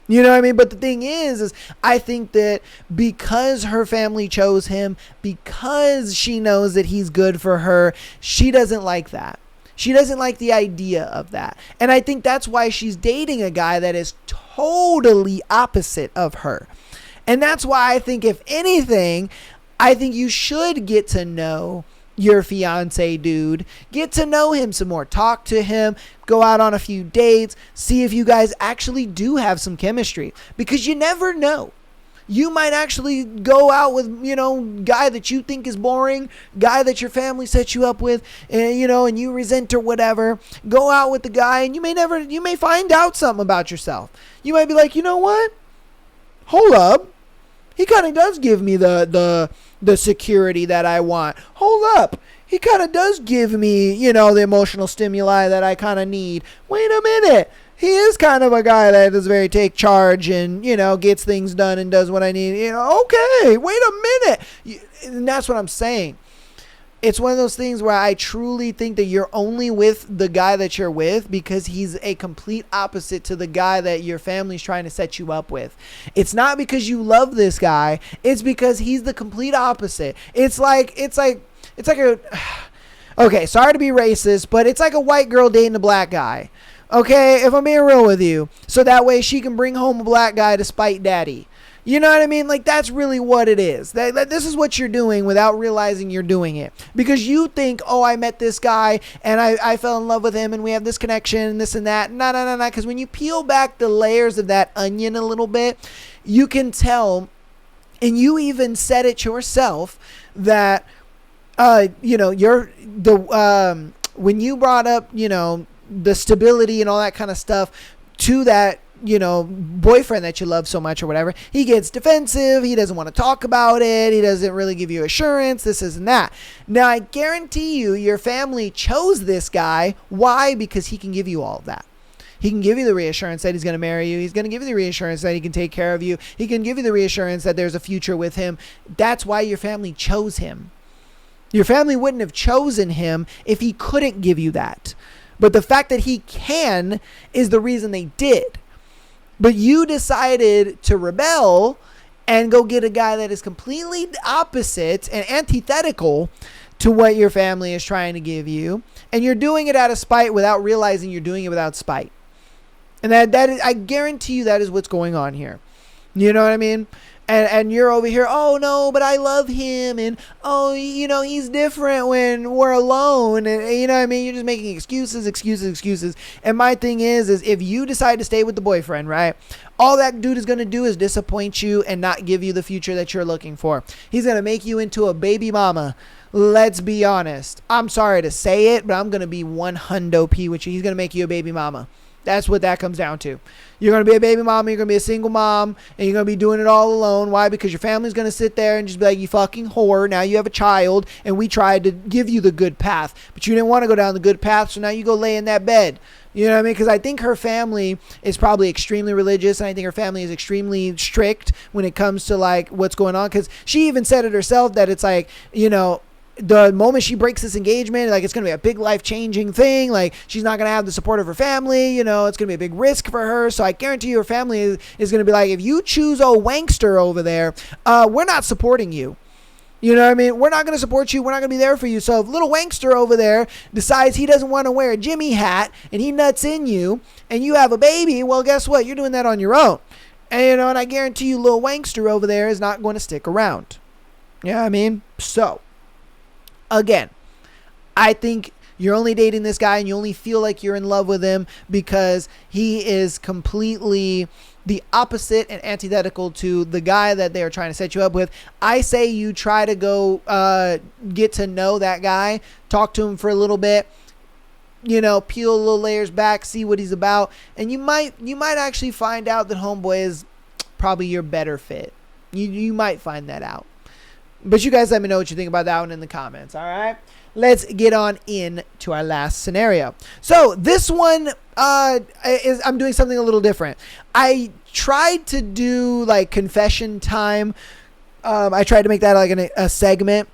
You know what I mean? But the thing is I think that because her family chose him, because she knows that he's good for her, she doesn't like that. She doesn't like the idea of that. And I think that's why she's dating a guy that is totally opposite of her. And that's why I think, if anything, I think you should get to know your fiance, dude. Get to know him some more. Talk to him. Go out on a few dates. See if you guys actually do have some chemistry. Because you never know. You might actually go out with, you know, guy that you think is boring, guy that your family set you up with, and, you know, and you resent or whatever. Go out with the guy, and you may find out something about yourself. You might be like, you know what? Hold up. He kind of does give me the security that I want. Hold up. He kind of does give me, you know, the emotional stimuli that I kind of need. Wait a minute. He is kind of a guy that is very take charge and, you know, gets things done and does what I need. You know, okay, wait a minute. And that's what I'm saying. It's one of those things where I truly think that you're only with the guy that you're with because he's a complete opposite to the guy that your family's trying to set you up with. It's not because you love this guy. It's because he's the complete opposite. It's like a, okay, sorry to be racist, but it's like a white girl dating a black guy. Okay, if I'm being real with you. So that way she can bring home a black guy to spite daddy. You know what I mean? Like, that's really what it is. This is what you're doing without realizing you're doing it. Because you think, oh, I met this guy and I fell in love with him and we have this connection and this and that. No. Because when you peel back the layers of that onion a little bit, you can tell, and you even said it yourself, that, you know, when you brought up, you know, the stability and all that kind of stuff to that boyfriend that you love so much or whatever, he gets defensive. He doesn't want to talk about it. He doesn't really give you assurance, this and that. Now, I guarantee you, your family chose this guy. Why? Because he can give you all of that. He can give you the reassurance that he's going to marry you. He's going to give you the reassurance that he can take care of you. He can give you the reassurance that there's a future with him. That's why your family chose him. Your family wouldn't have chosen him if he couldn't give you that. But the fact that he can is the reason they did. But you decided to rebel and go get a guy that is completely opposite and antithetical to what your family is trying to give you. And you're doing it out of spite without realizing you're doing it without spite. And that is, I guarantee you that is what's going on here. You know what I mean? And you're over here, oh no, but I love him. And oh, he's different when we're alone. And you know what I mean? You're just making excuses. And my thing is if you decide to stay with the boyfriend, right? All that dude is going to do is disappoint you and not give you the future that you're looking for. He's going to make you into a baby mama. Let's be honest. I'm sorry to say it, but I'm going to be 100p with you. He's going to make you a baby mama. That's what that comes down to. You're going to be a baby mama. You're going to be a single mom. And you're going to be doing it all alone. Why? Because your family's going to sit there and just be like, you fucking whore. Now you have a child. And we tried to give you the good path. But you didn't want to go down the good path. So now you go lay in that bed. You know what I mean? Because I think her family is probably extremely religious. And I think her family is extremely strict when it comes to like what's going on. Because she even said it herself that it's like, the moment she breaks this engagement, like it's going to be a big life-changing thing. Like she's not going to have the support of her family. It's going to be a big risk for her. So I guarantee you her family is going to be like, if you choose a wankster over there, we're not supporting you. You know what I mean? We're not going to support you. We're not going to be there for you. So if little wankster over there decides he doesn't want to wear a Jimmy hat and he nuts in you and you have a baby, well, guess what? You're doing that on your own. And, and I guarantee you little wankster over there is not going to stick around. You know what I mean? So again, I think you're only dating this guy and you only feel like you're in love with him because he is completely the opposite and antithetical to the guy that they are trying to set you up with. I say you try to go get to know that guy, talk to him for a little bit, peel a little layers back, see what he's about, and you might actually find out that homeboy is probably your better fit. You might find that out. But you guys let me know what you think about that one in the comments, all right? Let's get on into our last scenario. So this one I'm doing something a little different. I tried to do like confession time. I tried to make that like a segment.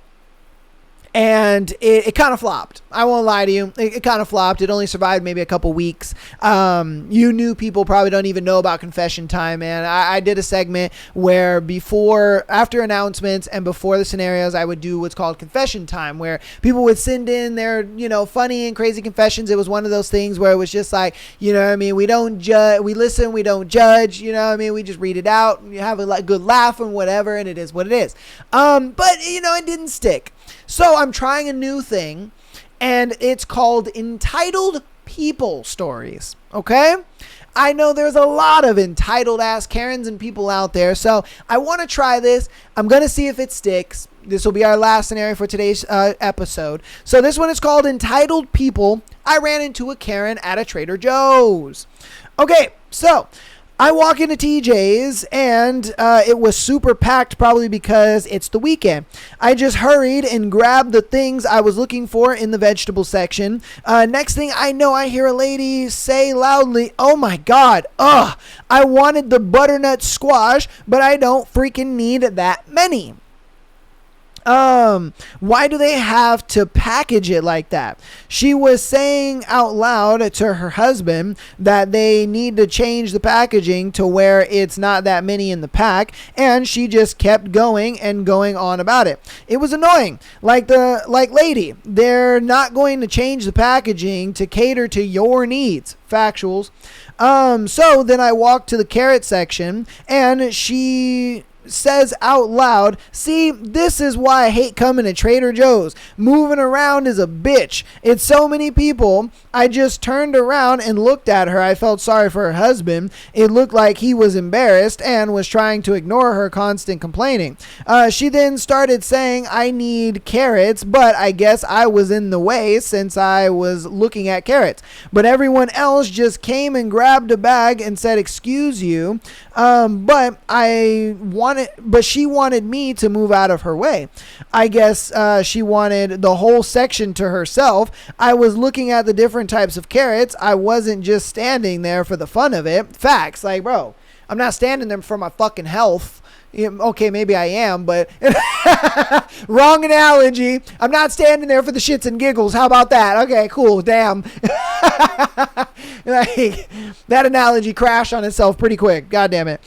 And it kind of flopped. I won't lie to you. It kind of flopped. It only survived maybe a couple weeks. You new people probably don't even know about confession time, man. I did a segment where after announcements and before the scenarios, I would do what's called confession time, where people would send in their, funny and crazy confessions. It was one of those things where it was just like, what I mean? We don't judge. We listen. We don't judge. What I mean? We just read it out. You have a good laugh and whatever, and it is what it is. But, it didn't stick. So I'm trying a new thing, and it's called Entitled People Stories, okay? I know there's a lot of entitled ass Karens and people out there, so I want to try this. I'm going to see if it sticks. This will be our last scenario for today's episode. So this one is called Entitled People. I ran into a Karen at a Trader Joe's. Okay, so I walk into TJ's and it was super packed, probably because it's the weekend. I just hurried and grabbed the things I was looking for in the vegetable section. Next thing I know, I hear a lady say loudly, "Oh my God, I wanted the butternut squash, but I don't freaking need that many." Why do they have to package it like that? She was saying out loud to her husband that they need to change the packaging to where it's not that many in the pack, and she just kept going and going on about it. It was annoying. Like lady, they're not going to change the packaging to cater to your needs. Factuals. So then I walked to the carrot section, and she says out loud, see, this is why I hate coming to Trader Joe's. Moving around is a bitch. It's so many people. I just turned around and looked at her. I felt sorry for her husband. It looked like he was embarrassed and was trying to ignore her constant complaining. She then started saying, I need carrots, but I guess I was in the way since I was looking at carrots. But everyone else just came and grabbed a bag and said, excuse you. But she wanted me to move out of her way. I guess she wanted the whole section to herself. I was looking at the different types of carrots. I wasn't just standing there for the fun of it. Facts. Like, bro, I'm not standing there for my fucking health. Okay, maybe I am, but wrong analogy. I'm not standing there for the shits and giggles. How about that? Okay, cool. Damn. Like, that analogy crashed on itself pretty quick. God damn it.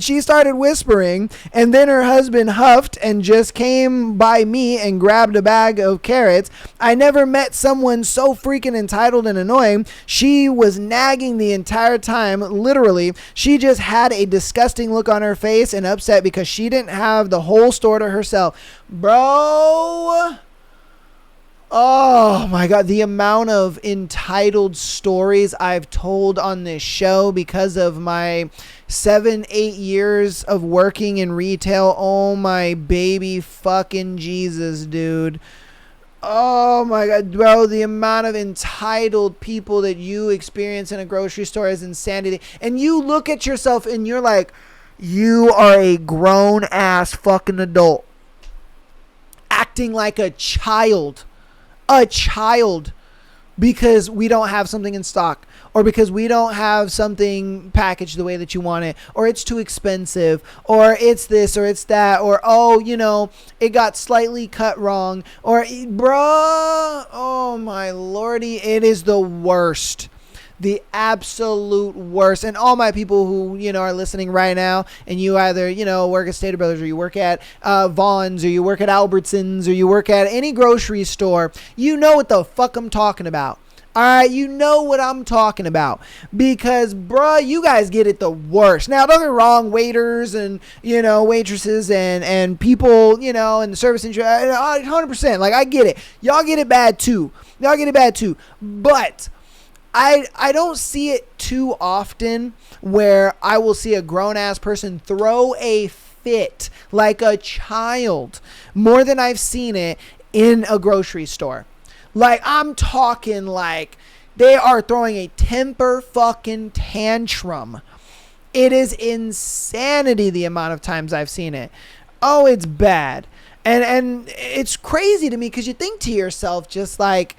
She started whispering, and then her husband huffed and just came by me and grabbed a bag of carrots. I never met someone so freaking entitled and annoying. She was nagging the entire time, literally. She just had a disgusting look on her face and upset because she didn't have the whole store to herself. Bro, oh my God, the amount of entitled stories I've told on this show because of my 7-8 years of working in retail. Oh my baby fucking Jesus, dude. Oh my God, bro, the amount of entitled people that you experience in a grocery store is insanity. And you look at yourself and you're like, you are a grown ass fucking adult acting like a child because we don't have something in stock, or because we don't have something packaged the way that you want it, or it's too expensive, or it's this or it's that, or oh, you know, it got slightly cut wrong, or bruh, oh my lordy, it is the worst. The absolute worst. And all my people who, you know, are listening right now, and you either, you know, work at Stater Brothers, or you work at Vaughn's, or you work at Albertsons, or you work at any grocery store, you know what the fuck I'm talking about. All right, you know what I'm talking about, because bruh, you guys get it the worst. Now, don't get me wrong, waiters and, you know, waitresses and people, you know, in the service industry, 100%, like, I get it. Y'all get it bad too. But I don't see it too often where I will see a grown-ass person throw a fit like a child more than I've seen it in a grocery store. Like, I'm talking like they are throwing a temper fucking tantrum. It is insanity the amount of times I've seen it. Oh, it's bad. And it's crazy to me because you think to yourself just like,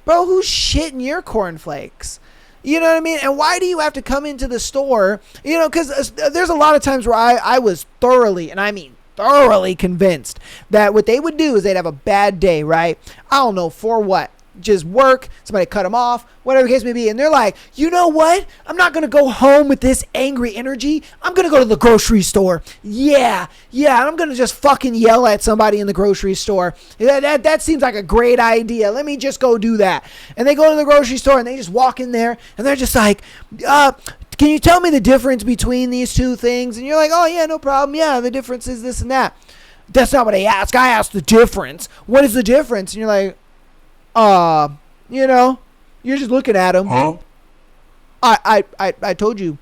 bro, who's shitting your cornflakes? You know what I mean? And why do you have to come into the store? You know, because there's a lot of times where I was thoroughly, and I mean thoroughly convinced that what they would do is they'd have a bad day, right? I don't know for what. Just work, somebody cut them off, whatever the case may be. And they're like, you know what? I'm not going to go home with this angry energy. I'm going to go to the grocery store. Yeah. And I'm going to just fucking yell at somebody in the grocery store. That seems like a great idea. Let me just go do that. And they go to the grocery store and they just walk in there and they're just like, can you tell me the difference between these two things? And you're like, oh yeah, no problem. Yeah, the difference is this and that. That's not what I asked. I asked the difference. What is the difference? And you're like, you know, you're just looking at him. Huh? I told you.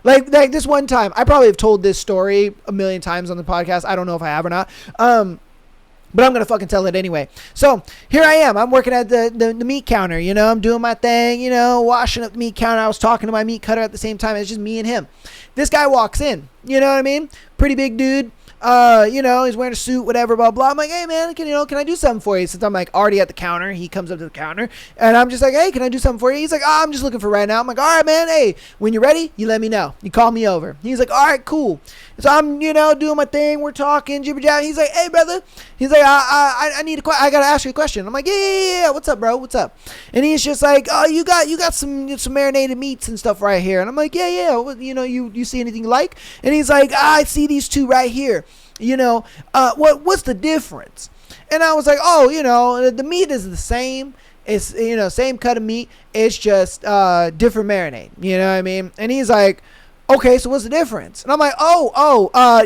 Like this one time, I probably have told this story a million times on the podcast. I don't know if I have or not. But I'm going to fucking tell it anyway. So here I am. I'm working at the meat counter. You know, I'm doing my thing, you know, washing up the meat counter. I was talking to my meat cutter at the same time. It's just me and him. This guy walks in. You know what I mean? Pretty big dude. You know, he's wearing a suit, whatever, blah, blah. I'm like, hey, man, can I do something for you? Since I'm like already at the counter, he comes up to the counter and I'm just like, hey, can I do something for you? He's like, oh, I'm just looking for right now. I'm like, all right, man. Hey, when you're ready, you let me know. You call me over. He's like, all right, cool. So I'm, you know, doing my thing. We're talking, jibber jabber. He's like, hey, brother. He's like, I need I got to ask you a question. I'm like, yeah. What's up, bro? What's up? And he's just like, oh, you got some marinated meats and stuff right here. And I'm like, yeah. What, you know, you see anything you like? And he's like, I see these two right here. You know, what's the difference? And I was like, oh, you know, the meat is the same. It's, you know, same cut of meat. It's just different marinade. You know what I mean? And he's like, okay, so what's the difference? And I'm like,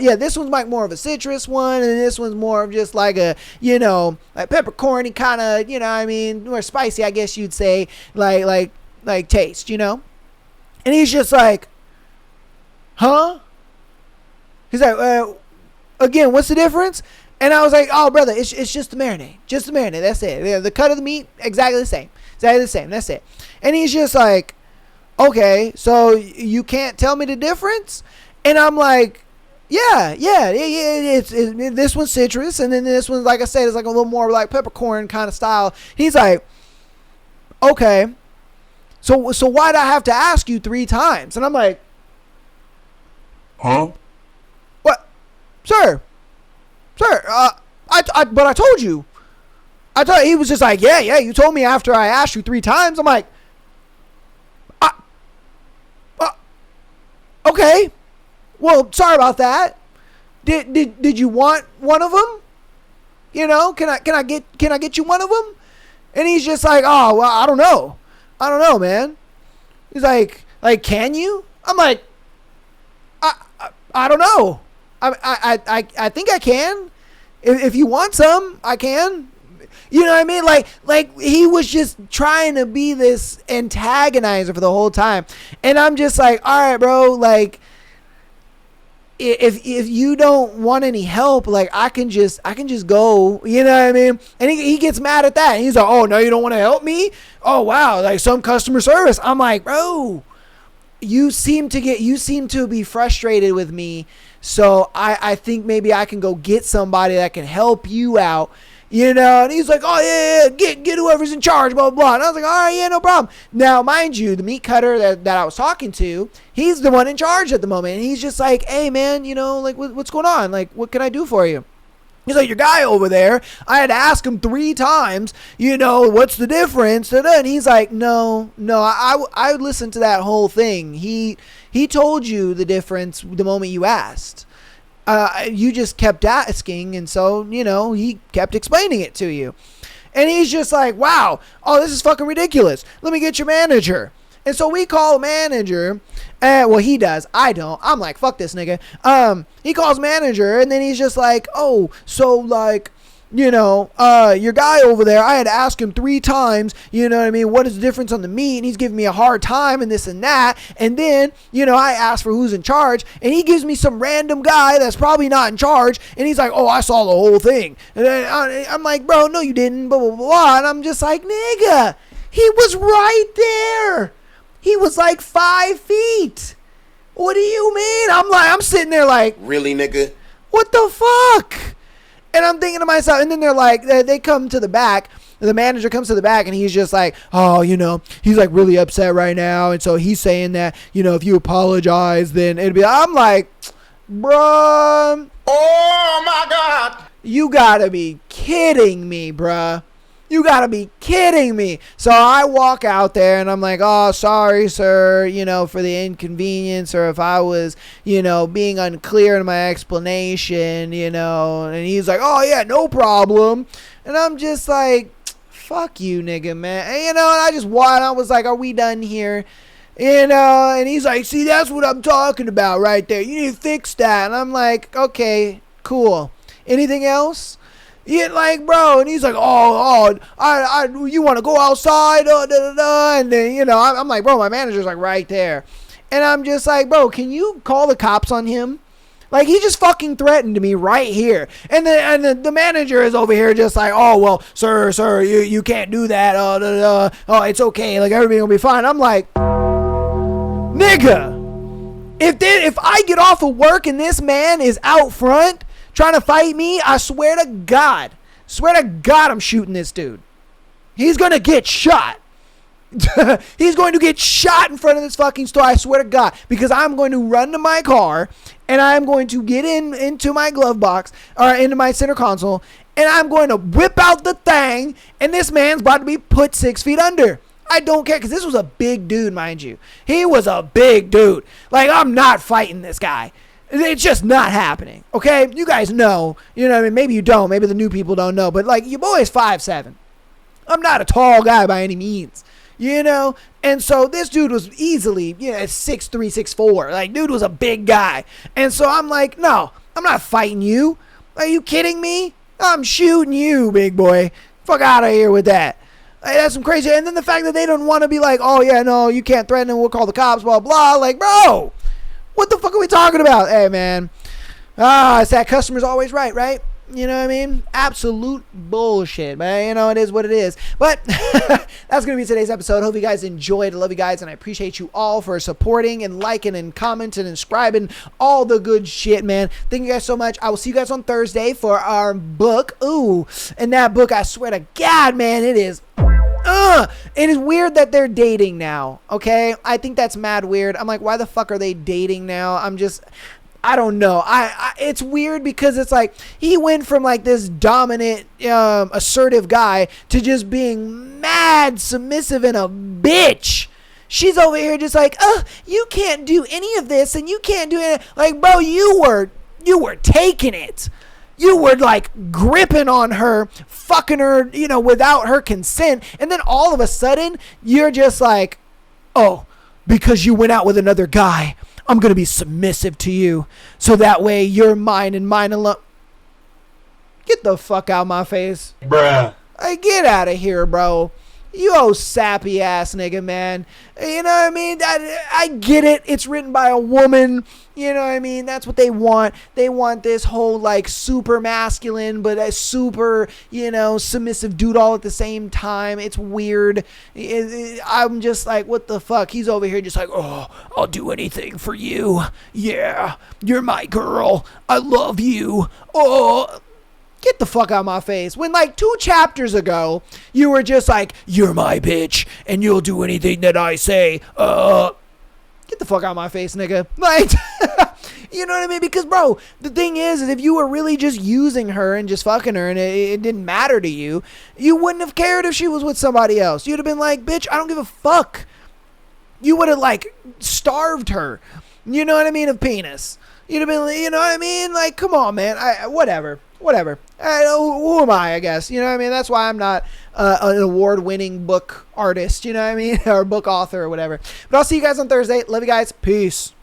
yeah, this one's like more of a citrus one, and this one's more of just like a, like peppercorny kind of, more spicy, I guess you'd say, like taste, And he's just like, huh? He's like, again, what's the difference? And I was like, oh, brother, it's just the marinade. Just the marinade. That's it. Yeah, the cut of the meat, exactly the same. Exactly the same. That's it. And he's just like, okay, so you can't tell me the difference? And I'm like, yeah. It's this one's citrus, and then this one's, like I said, it's like a little more like peppercorn kind of style. He's like, okay, so why'd I have to ask you 3 times? And I'm like, Huh? what, sir? But I told you. He was just like, yeah, you told me after I asked you 3 times. I'm like, okay. Well, sorry about that. Did you want one of them? Can I get you one of them? And he's just like, oh, well, I don't know, man. He's like, can you? I'm like, I don't know. I think I can. If you want some, I can. You know what I mean? Like he was just trying to be this antagonizer for the whole time. And I'm just like, all right, bro, like if you don't want any help, like I can just go, you know what I mean? And he gets mad at that. And he's like, oh, no, you don't want to help me? Oh, wow, like some customer service. I'm like, bro, you seem to be frustrated with me. So I think maybe I can go get somebody that can help you out. And he's like, oh, yeah, get whoever's in charge, blah, blah, blah. And I was like, all right, yeah, no problem. Now, mind you, the meat cutter that I was talking to, he's the one in charge at the moment. And he's just like, hey, man, like, what's going on? Like, what can I do for you? He's like, your guy over there, I had to ask him 3 times, what's the difference? And he's like, no, I listened to that whole thing. He told you the difference the moment you asked. You just kept asking, and so, he kept explaining it to you. And he's just like, wow, oh, this is fucking ridiculous. Let me get your manager. And so we call manager. Well, he does. I don't. I'm like, fuck this nigga. He calls manager, and then he's just like, oh, so, like, your guy over there, I had to ask him 3 times, you know what I mean, what is the difference on the meat, and he's giving me a hard time and this and that, and then, I asked for who's in charge, and he gives me some random guy that's probably not in charge, and he's like, oh, I saw the whole thing, and then I'm like, bro, no you didn't, blah, blah, blah, and I'm just like, nigga, he was right there, he was like 5 feet, what do you mean? I'm sitting there like, Really, nigga? what the fuck? And I'm thinking to myself, and then they're like, they come to the back, the manager comes to the back, and he's just like, oh, he's like really upset right now, and so he's saying that, if you apologize, then it'd be, I'm like, bruh. Oh, my God. You gotta be kidding me, bruh. You gotta be kidding me. So I walk out there and I'm like, oh, sorry, sir, for the inconvenience, or if I was, being unclear in my explanation, and he's like, oh, yeah, no problem. And I'm just like, fuck you, nigga, man. And, and I was like, are we done here? And he's like, see, that's what I'm talking about right there. You need to fix that. And I'm like, okay, cool. Anything else? Yeah, like, bro, and he's like, you want to go outside, and then, I'm like, bro, my manager's like right there, and I'm just like, bro, can you call the cops on him? Like, he just fucking threatened me right here, and the manager is over here just like, oh, well, sir, you can't do that, oh, it's okay, like, everything will be fine. I'm like, nigga, if I get off of work and this man is out front trying to fight me, I swear to God, I'm shooting this dude. He's going to get shot. He's going to get shot in front of this fucking store, I swear to God, because I'm going to run to my car, and I'm going to get into my glove box, or into my center console, and I'm going to whip out the thing, and this man's about to be put 6 feet under. I don't care, because this was a big dude, mind you. He was a big dude. Like, I'm not fighting this guy. It's just not happening, okay? You guys know, what I mean? Maybe you don't. Maybe the new people don't know. But, like, your boy is 5'7". I'm not a tall guy by any means. you know? And so this dude was easily, 6'3", 6'4". Like, dude was a big guy. And so I'm like, no, I'm not fighting you. Are you kidding me? I'm shooting you, big boy. Fuck out of here with that. Like, that's some crazy. And then the fact that they don't want to be like, oh, yeah, no, you can't threaten him. We'll call the cops, blah, blah. Like, bro, what the fuck are we talking about? Hey, man. It's that customer's always right, right? You know what I mean? Absolute bullshit, man. It is what it is. But that's going to be today's episode. Hope you guys enjoyed. I love you guys, and I appreciate you all for supporting and liking and commenting and subscribing. All the good shit, man. Thank you guys so much. I will see you guys on Thursday for our book. Ooh, and that book, I swear to God, man, it is... it is weird that they're dating now, okay? I think that's mad weird. I'm like, why the fuck are they dating now? I don't know. It's weird because it's like he went from like this dominant, assertive guy to just being mad, submissive, and a bitch. She's over here just like, you can't do any of this and you can't do it. Like, bro, you were taking it. You were like gripping on her, fucking her, without her consent. And then all of a sudden you're just like, oh, because you went out with another guy, I'm going to be submissive to you. So that way you're mine and mine alone. Get the fuck out of my face. Bruh. Like, get out of here, bro. You old sappy ass nigga, man. You know what I mean? I get it. It's written by a woman. You know what I mean? That's what they want. They want this whole like super masculine, but a super, submissive dude all at the same time. It's weird. I'm just like, what the fuck? He's over here just like, oh, I'll do anything for you. Yeah, you're my girl. I love you. Oh. Get the fuck out of my face. When like 2 chapters ago, you were just like, you're my bitch, and you'll do anything that I say. Get the fuck out of my face, nigga. Like, you know what I mean? Because, bro, the thing is if you were really just using her and just fucking her and it didn't matter to you, you wouldn't have cared if she was with somebody else. You'd have been like, bitch, I don't give a fuck. You would have, like, starved her. You know what I mean? Of penis. You'd have been, you know what I mean? Like, come on, man. Whatever. Who am I guess? You know what I mean? That's why I'm not an award-winning book artist, you know what I mean? Or book author or whatever. But I'll see you guys on Thursday. Love you guys. Peace.